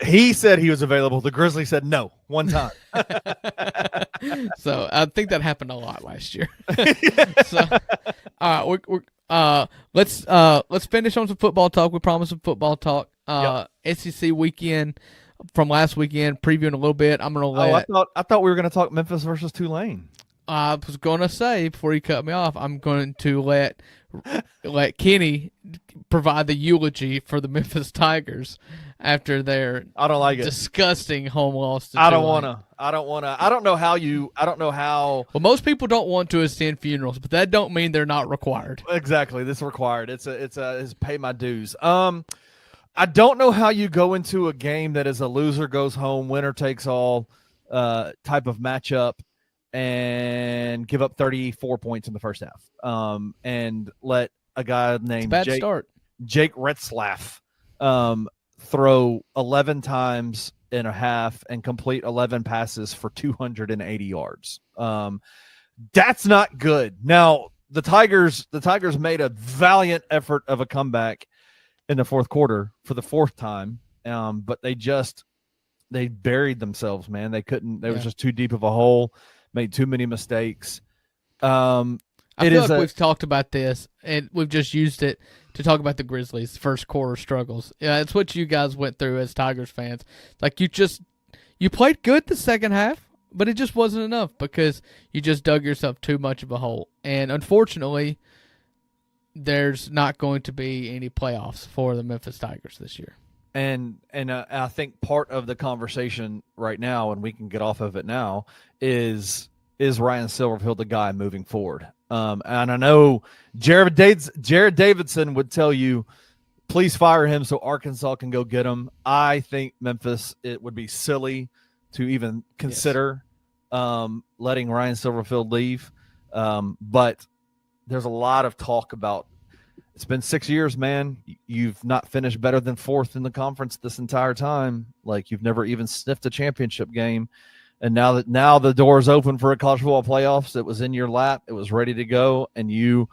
He said he was available. The Grizzlies said no one time. So I think that happened a lot last year. So, let's finish on some football talk. We promised some football talk. SEC weekend from last weekend, previewing a little bit. I'm gonna let. I thought we were gonna talk Memphis versus Tulane. I was gonna say before you cut me off, I'm going to let Kenny provide the eulogy for the Memphis Tigers after their disgusting home loss to Tulane. I don't know how. Well, most people don't want to attend funerals, but that don't mean they're not required. Exactly. This is required. It's pay my dues. I don't know how you go into a game that is a loser goes home, winner takes all type of matchup and give up 34 points in the first half. And let a guy named Jake Retzlaff throw 11 times in a half and complete 11 passes for 280 yards. That's not good. Now, the Tigers made a valiant effort of a comeback in the fourth quarter for the fourth time, but they buried themselves, man. They couldn't. They was just too deep of a hole. Made too many mistakes. I feel like we've talked about this, and we've just used it to talk about the Grizzlies' first quarter struggles. Yeah, it's what you guys went through as Tigers fans. Like you played good the second half, but it just wasn't enough because you just dug yourself too much of a hole. And unfortunately, there's not going to be any playoffs for the Memphis Tigers this year. And I think part of the conversation right now, and we can get off of it now, is Ryan Silverfield the guy moving forward? And I know Jared Davidson would tell you, please fire him so Arkansas can go get him. I think Memphis, it would be silly to even consider letting Ryan Silverfield leave. But there's a lot of talk about, it's been 6 years, man. You've not finished better than fourth in the conference this entire time. Like, you've never even sniffed a championship game. And now the door's open for a college football playoffs. It was in your lap. It was ready to go. And your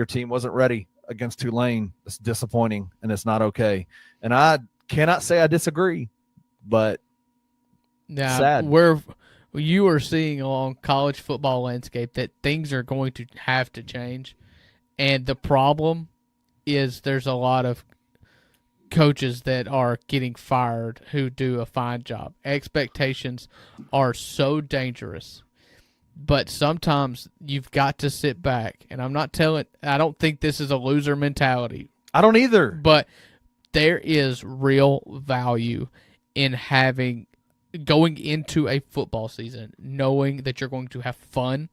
team wasn't ready against Tulane. It's disappointing, and it's not okay. And I cannot say I disagree, but sad. You are seeing along college football landscape that things are going to have to change. And the problem is there's a lot of coaches that are getting fired who do a fine job. Expectations are so dangerous. But sometimes you've got to sit back. And I don't think this is a loser mentality. I don't either. But there is real value in going into a football season, knowing that you're going to have fun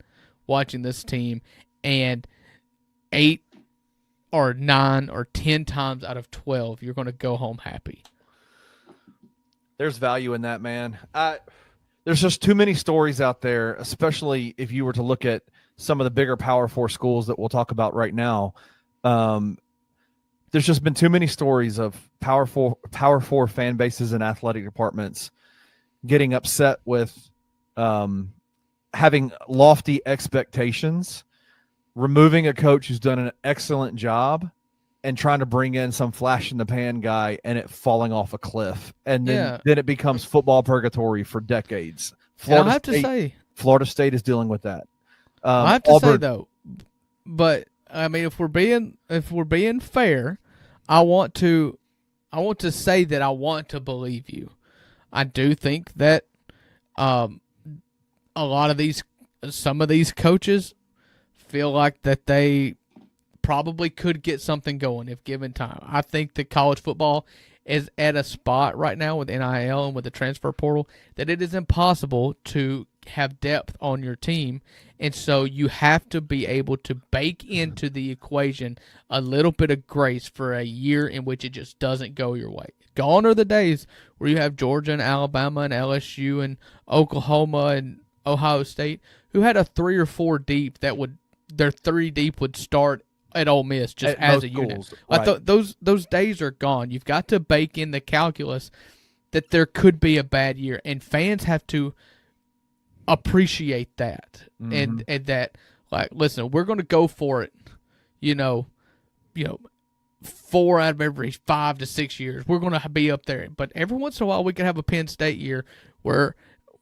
watching this team, and 8 or 9 or 10 times out of 12, you're going to go home happy. There's value in that, man. There's just too many stories out there, especially if you were to look at some of the bigger Power 4 schools that we'll talk about right now. There's just been too many stories of Power 4 fan bases and athletic departments getting upset with having lofty expectations, removing a coach who's done an excellent job, and trying to bring in some flash in the pan guy and it falling off a cliff. And then it becomes football purgatory for decades. Florida State is dealing with that. I have to say though, but I mean, if we're being fair, I want to say that I want to believe you. I do think that some of these coaches feel like that they probably could get something going if given time. I think that college football is at a spot right now with NIL and with the transfer portal that it is impossible to have depth on your team. And so you have to be able to bake into the equation a little bit of grace for a year in which it just doesn't go your way. Gone are the days where you have Georgia and Alabama and LSU and Oklahoma and Ohio State who had a 3 or 4 deep their 3 deep would start at Ole Miss just as a unit. Right. Those days are gone. You've got to bake in the calculus that there could be a bad year, and fans have to appreciate that. Mm-hmm. And that, like, listen, we're going to go for it. 4 out of every 5 to 6 years, we're going to be up there. But every once in a while, we can have a Penn State year where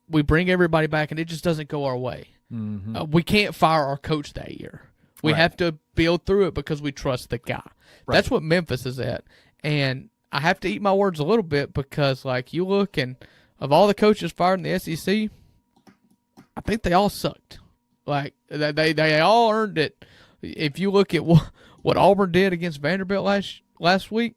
we bring everybody back and it just doesn't go our way. Mm-hmm. We can't fire our coach that year. We have to build through it because we trust the guy. Right. That's what Memphis is at. And I have to eat my words a little bit because, like, you look and of all the coaches fired in the SEC, I think they all sucked. Like, they all earned it. If you look at what Auburn did against Vanderbilt last week,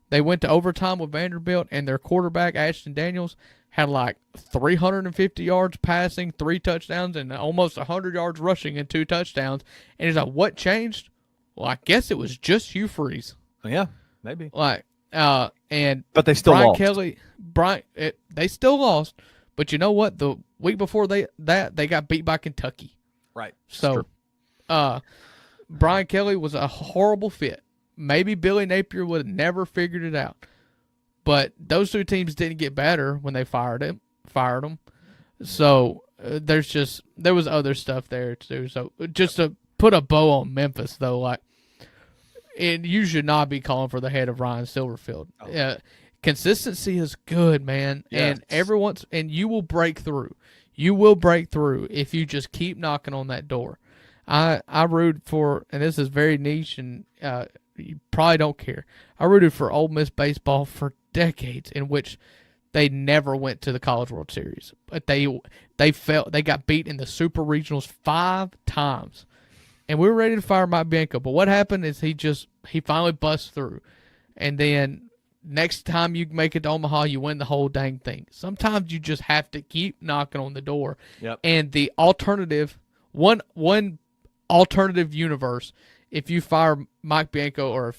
they went to overtime with Vanderbilt, and their quarterback, Ashton Daniels, had like 350 yards passing, 3 touchdowns, and almost 100 yards rushing and 2 touchdowns. And he's like, what changed? Well, I guess it was just Hugh Freeze. Yeah, maybe. But they still Brian lost. Kelly, they still lost. But you know what? The week before they got beat by Kentucky. Right. So, Brian Kelly was a horrible fit. Maybe Billy Napier would have never figured it out. But those 2 teams didn't get better when they fired them. So there was other stuff there too. So just to put a bow on Memphis though, like, and you should not be calling for the head of Ryan Silverfield. Oh. Consistency is good, man, yes. And you will break through. You will break through if you just keep knocking on that door. I rooted for, and this is very niche, and you probably don't care. I rooted for Ole Miss baseball for decades, in which they never went to the College World Series, but they got beat in the Super Regionals 5 times, and we were ready to fire Mike Bianco. But what happened is he finally bust through, and then next time you make it to Omaha, you win the whole dang thing. Sometimes you just have to keep knocking on the door. Yep. And the alternative, one alternative universe, if you fire Mike Bianco or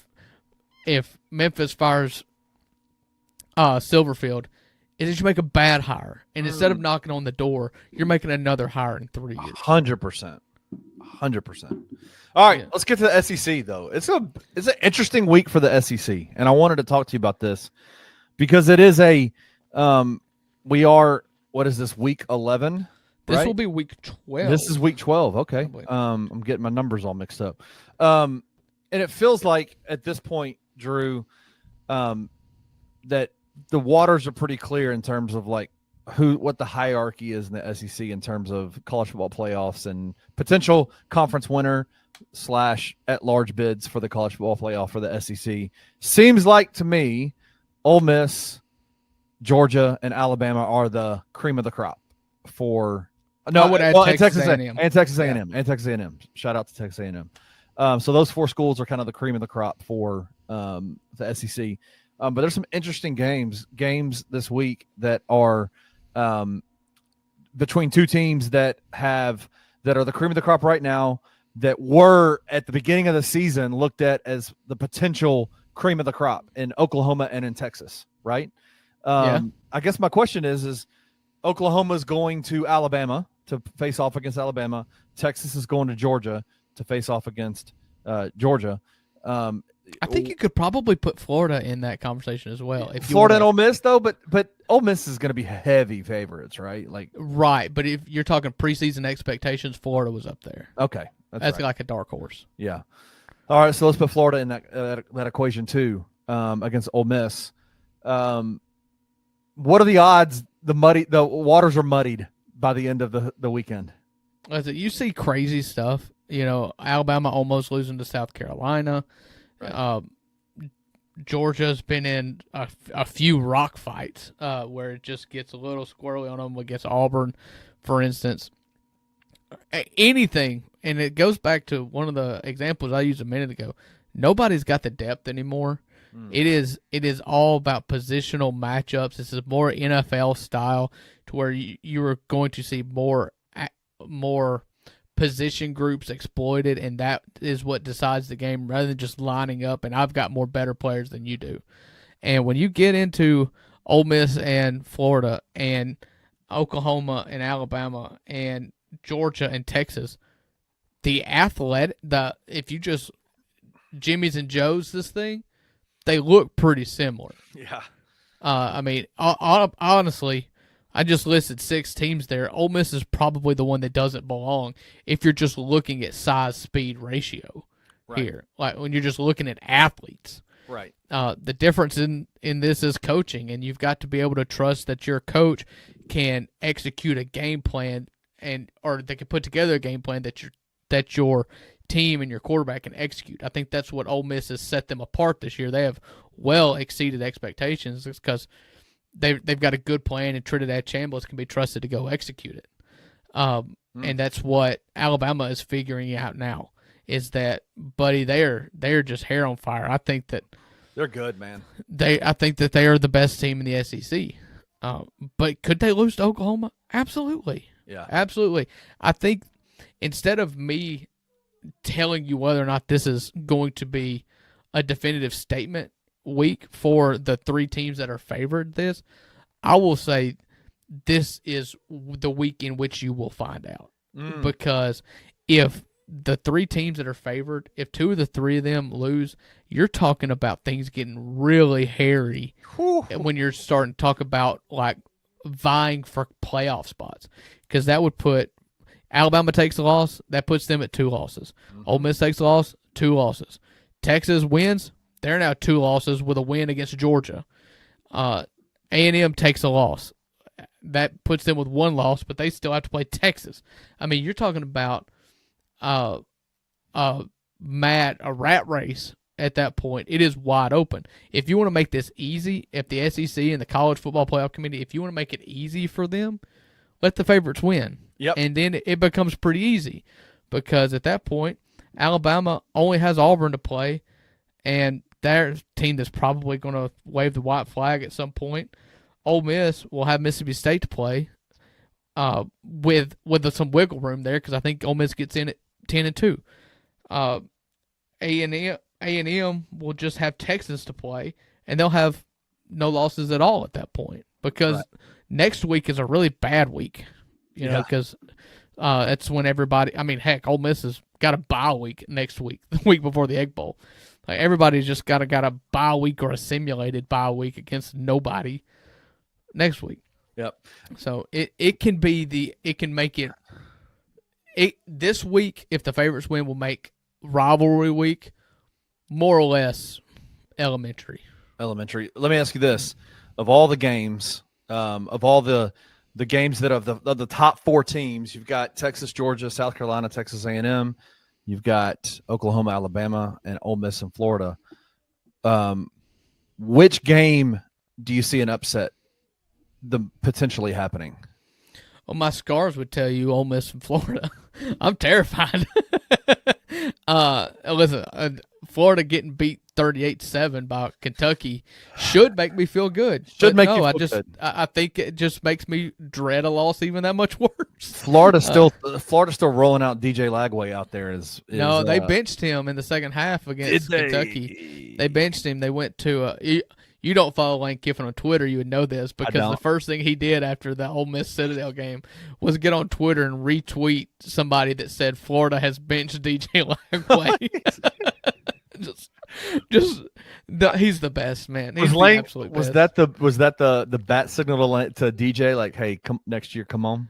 if Memphis fires Silverfield, is that you make a bad hire. And instead of knocking on the door, you're making another hire in 3 years. 100%. 100%. All right, let's get to the SEC though. It's an interesting week for the SEC, and I wanted to talk to you about this because it is we are, what is this, week 11? This right? will be week 12. This is week 12. Okay. I'm getting my numbers all mixed up. And it feels like at this point, Drew, that the waters are pretty clear in terms of like what the hierarchy is in the SEC in terms of college football playoffs and potential conference winner / at-large bids for the college football playoff for the SEC. Seems like to me, Ole Miss, Georgia, and Alabama are the cream of the crop for. No, I would add Texas A&M. And Texas A&M. And Texas A&M. Shout out to Texas A&M. So those 4 schools are kind of the cream of the crop for the SEC. But there's some interesting games this week that are between 2 teams that are the cream of the crop right now, that were at the beginning of the season looked at as the potential cream of the crop in Oklahoma and in Texas, right? I guess my question is Oklahoma's going to Alabama to face off against Alabama. Texas is going to Georgia to face off against Georgia. I think you could probably put Florida in that conversation as well. If Florida and Ole Miss, though, but Ole Miss is going to be heavy favorites, right? Right, but if you're talking preseason expectations, Florida was up there. Okay, that's right. like a dark horse. Yeah. All right, so let's put Florida in that equation too against Ole Miss. What are the odds? The waters are muddied by the end of the weekend. You see crazy stuff. Alabama almost losing to South Carolina. Right. Georgia's been in a few rock fights where it just gets a little squirrely on them against Auburn, for instance. Anything, and it goes back to one of the examples I used a minute ago. Nobody's got the depth anymore. It is all about positional matchups. This is more NFL style, to where you are going to see more position groups exploited, and that is what decides the game rather than just lining up and I've got more better players than you do. And when you get into Ole Miss and Florida and Oklahoma and Alabama and Georgia and Texas, if you just Jimmy's and Joe's this thing, they look pretty similar. Yeah. Honestly, I just listed 6 teams there. Ole Miss is probably the one that doesn't belong if you're just looking at size-speed ratio here. Like when you're just looking at athletes. Right. The difference in this is coaching, and you've got to be able to trust that your coach can execute a game plan or they can put together a game plan that your team and your quarterback can execute. I think that's what Ole Miss has set them apart this year. They have well exceeded expectations because they've got a good plan, and Trinidad Chambliss can be trusted to go execute it. And that's what Alabama is figuring out now, is that, buddy, they're just hair on fire. I think that they're good, man. I think that they are the best team in the SEC. But could they lose to Oklahoma? Absolutely. Yeah. Absolutely. I think instead of me telling you whether or not this is going to be a definitive statement week for the 3 teams that are favored this, I will say this is the week in which you will find out. Because if the 3 teams that are favored, if 2 of the 3 of them lose, you're talking about things getting really hairy when you're starting to talk about like vying for playoff spots, because that would put Alabama takes a loss, that puts them at 2 losses. Ole Miss takes a loss, 2 losses. Texas wins, they're now 2 losses with a win against Georgia. A&M takes a loss. That puts them with 1 loss, but they still have to play Texas. I mean, you're talking about a rat race at that point. It is wide open. If you want to make this easy, if the SEC and the College Football Playoff Committee, if you want to make it easy for them, let the favorites win. Yep. And then it becomes pretty easy, because at that point, Alabama only has Auburn to play, and their team that's probably going to wave the white flag at some point. Ole Miss will have Mississippi State to play with some wiggle room there because I think Ole Miss gets in at 10-2. A&M will just have Texas to play, and they'll have no losses at all at that point because next week is a really bad week, you know, because that's when everybody – I mean, heck, Ole Miss has got a bye week next week, the week before the Egg Bowl. Like everybody's just got a bye week or a simulated bye week against nobody next week. Yep. So it can make it this week, if the favorites win, will make rivalry week more or less elementary. Let me ask you this: of all the games, of all the games that of the top 4 teams, you've got Texas, Georgia, South Carolina, Texas A&M. You've got Oklahoma, Alabama, and Ole Miss and Florida. Which game do you see an upset potentially happening? Well, my scars would tell you Ole Miss and Florida. I'm terrified. Listen, Florida getting beat 38-7 by Kentucky should make me feel good. I think it just makes me dread a loss even that much worse. Florida still rolling out DJ Lagway out there. No, they benched him in the second half against Kentucky. They benched him. They went to you don't follow Lane Kiffin on Twitter, you would know this because the first thing he did after the Ole Miss Citadel game was get on Twitter and retweet somebody that said Florida has benched DJ Lagway. He's the best, man. He's the absolute best. Was that the bat signal to DJ like, hey, come next year, come on?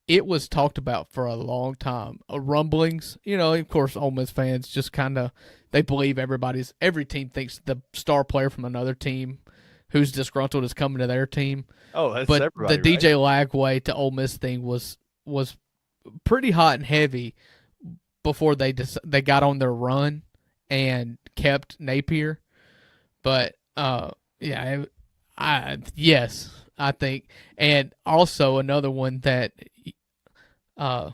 It was talked about for a long time. Rumblings, you know, of course, Ole Miss fans just kind of they believe every team thinks the star player from another team who's disgruntled is coming to their team. Oh, that's but everybody. The DJ Lagway to Ole Miss thing was pretty hot and heavy before they got on their run and kept Napier. But yes, I think, and also another one that I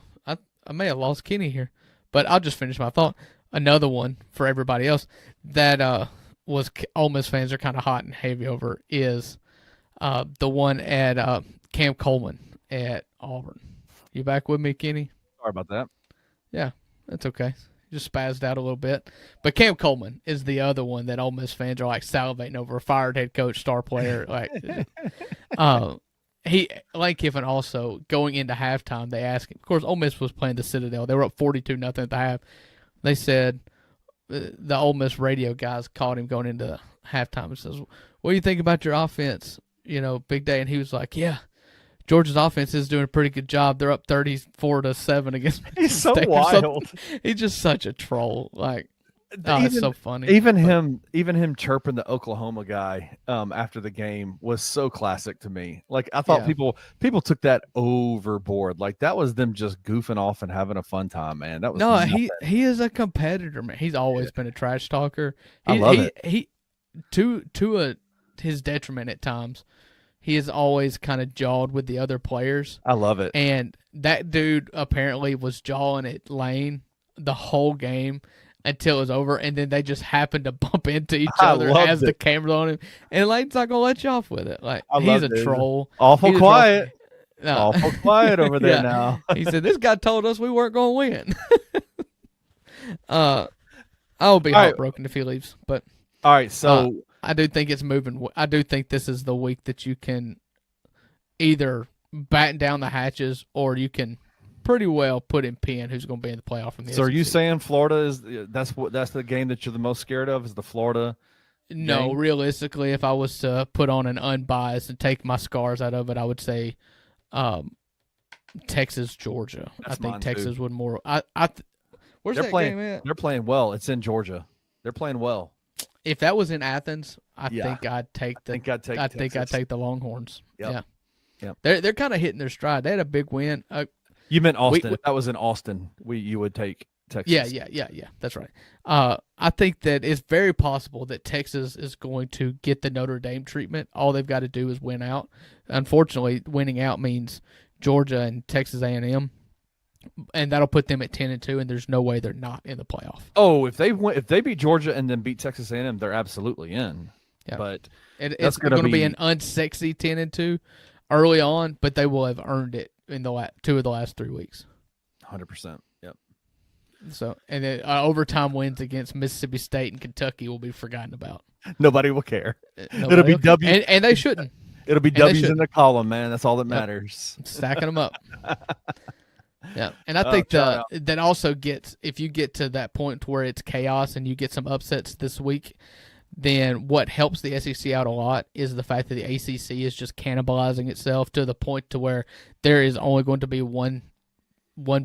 may have lost Kenny here, but I'll just finish my thought. Another one for everybody else that was Ole Miss fans are kind of hot and heavy over is the one at Cam Coleman at Auburn. You back with me, Kenny? Sorry about that. Yeah, that's okay. Just spazzed out a little bit. But Cam Coleman is the other one that Ole Miss fans are like salivating over, a fired head coach, star player. Like, Lane Kiffin also going into halftime, they asked him. Of course, Ole Miss was playing the Citadel. They were up 42-0 at the half. They said the Ole Miss radio guys called him going into halftime and says, "What do you think about your offense? You know, big day." And he was like, "Yeah, Georgia's offense is doing a pretty good job. They're up 34-7 against." He's so wild. He's just such a troll. Like, it's so funny. Even him chirping the Oklahoma guy after the game was so classic to me. Like, I thought people took that overboard. Like, that was them just goofing off and having a fun time, man. That was he is a competitor, man. He's always been a trash talker. I love it. He to his detriment at times. He has always kind of jawed with the other players. I love it. And that dude apparently was jawing at Lane the whole game until it was over, and then they just happened to bump into each other as the camera's on him. And Lane's not going to let you off with it. Like, he's a troll. Awful quiet. No. Awful quiet over there now. He said, "This guy told us we weren't going to win." I'll be heartbroken if he leaves. But all right, so I do think it's moving. I do think this is the week that you can either batten down the hatches or you can pretty well put in Penn, who's going to be in the playoff from the SEC. So are you saying Florida is that's the game that you're the most scared of is the Florida? No, game? Realistically, if I was to put on an unbiased and take my scars out of it, I would say Texas, Georgia. That's I think Texas too. Would more. Where's they're that playing, game at? They're playing well. It's in Georgia. They're playing well. If that was in Athens, I think I'd take the Longhorns. Yep. Yeah. They're kind of hitting their stride. They had a big win. You meant Austin. If that was in Austin, you would take Texas. Yeah. That's right. I think that it's very possible that Texas is going to get the Notre Dame treatment. All they've got to do is win out. Unfortunately, winning out means Georgia and Texas A&M and that'll put them at 10-2, and there's no way they're not in the playoff. Oh, if they beat Georgia and then beat Texas A&M, they're absolutely in. Yeah. But it's going to be an unsexy 10-2 early on, but they will have earned it in the 2 of the last 3 weeks. 100%. Yep. So, and then overtime wins against Mississippi State and Kentucky will be forgotten about. Nobody will care. Nobody It'll be will care. W, and they shouldn't. It'll be And they W's in shouldn't. the column, man. That's all that matters. Stacking them up. Yeah, and I think that also gets, if you get to that point to where it's chaos and you get some upsets this week, then what helps the SEC out a lot is the fact that the ACC is just cannibalizing itself to the point to where there is only going to be one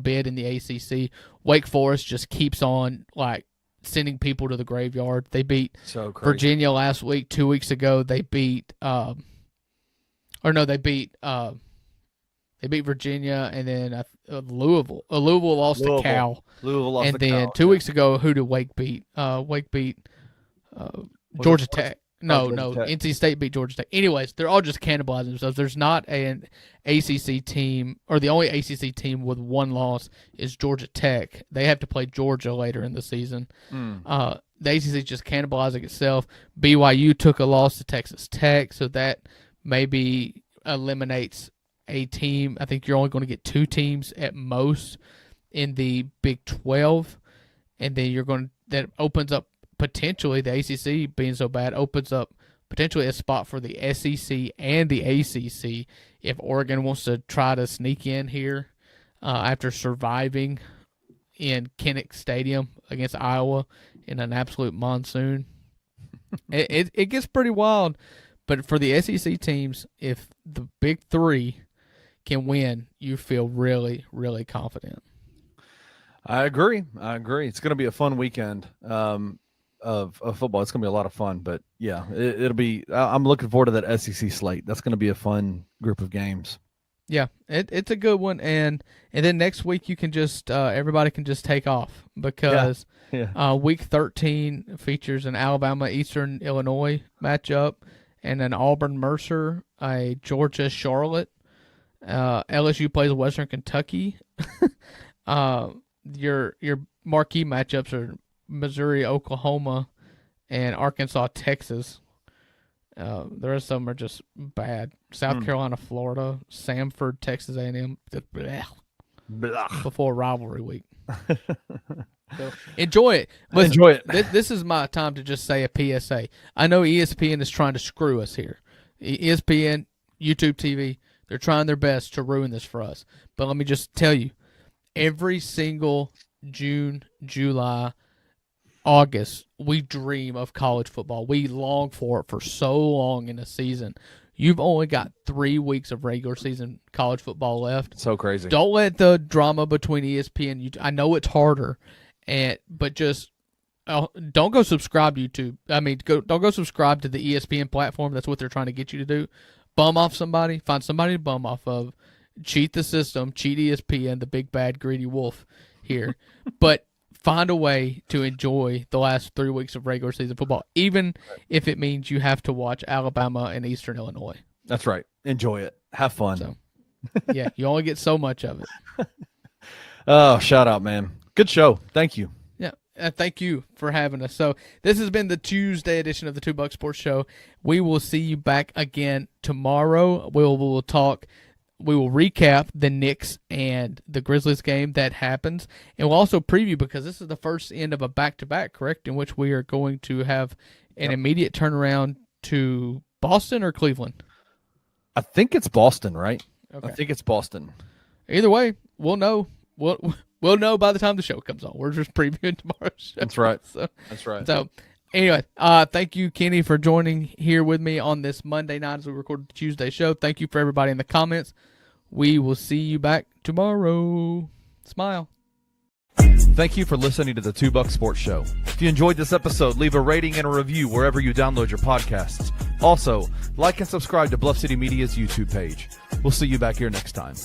bid in the ACC. Wake Forest just keeps on like sending people to the graveyard. They beat Virginia last week. 2 weeks ago, they beat they beat Virginia, and then Louisville. Louisville lost to Cal. Louisville lost and to then Cal. 2 weeks ago, who did Wake beat? Wake beat Georgia Tech. No, Georgia Tech. NC State beat Georgia Tech. Anyways, they're all just cannibalizing themselves. There's not an ACC team, or the only ACC team with one loss is Georgia Tech. They have to play Georgia later in the season. The ACC is just cannibalizing itself. BYU took a loss to Texas Tech, so that maybe eliminates a team. I think you're only going to get 2 teams at most in the Big 12, and then that opens up potentially, the ACC being so bad, opens up potentially a spot for the SEC and the ACC if Oregon wants to try to sneak in here after surviving in Kinnick Stadium against Iowa in an absolute monsoon. It gets pretty wild, but for the SEC teams, if the Big 3 can win, you feel really, really confident. I agree. It's going to be a fun weekend of football. It's going to be a lot of fun. But yeah, it'll be. I'm looking forward to that SEC slate. That's going to be a fun group of games. Yeah, it's a good one, and then next week you can just everybody can just take off because Week 13 features an Alabama Eastern Illinois matchup and an Auburn Mercer, a Georgia Charlotte. LSU plays Western Kentucky. Your marquee matchups are Missouri, Oklahoma, and Arkansas, Texas. The rest of them are just bad. South Carolina, Florida, Samford, Texas A&M. Before rivalry week. So enjoy it. Listen, enjoy it. This is my time to just say a PSA. I know ESPN is trying to screw us here. ESPN, YouTube TV, they're trying their best to ruin this for us. But let me just tell you, every single June, July, August, we dream of college football. We long for it for so long in a season. You've only got 3 weeks of regular season college football left. So crazy. Don't let the drama between ESPN and YouTube. I know it's harder, but just don't go subscribe to YouTube. Don't go subscribe to the ESPN platform. That's what they're trying to get you to do. Bum off somebody. Find somebody to bum off of. Cheat the system. Cheat ESPN, the big bad greedy wolf here. But find a way to enjoy the last 3 weeks of regular season football, even if it means you have to watch Alabama and Eastern Illinois. That's right. Enjoy it. Have fun. So, yeah, you only get so much of it. Oh, shout out, man. Good show. Thank you. Yeah, thank you for having us. So this has been the Tuesday edition of the Two Buck Sports Show. We will see you back again tomorrow. We will talk. We will recap the Knicks and the Grizzlies game that happens, and we'll also preview, because this is the first end of a back-to-back, correct, in which we are going to have an immediate turnaround to Boston or Cleveland. I think it's Boston, right? Okay. I think it's Boston. Either way, we'll know. We'll know by the time the show comes on. We're just previewing tomorrow's show. That's right. That's right. So, anyway, thank you, Kenny, for joining here with me on this Monday night as we record the Tuesday show. Thank you for everybody in the comments. We will see you back tomorrow. Smile. Thank you for listening to the Two Buck Sports Show. If you enjoyed this episode, leave a rating and a review wherever you download your podcasts. Also, like and subscribe to Bluff City Media's YouTube page. We'll see you back here next time.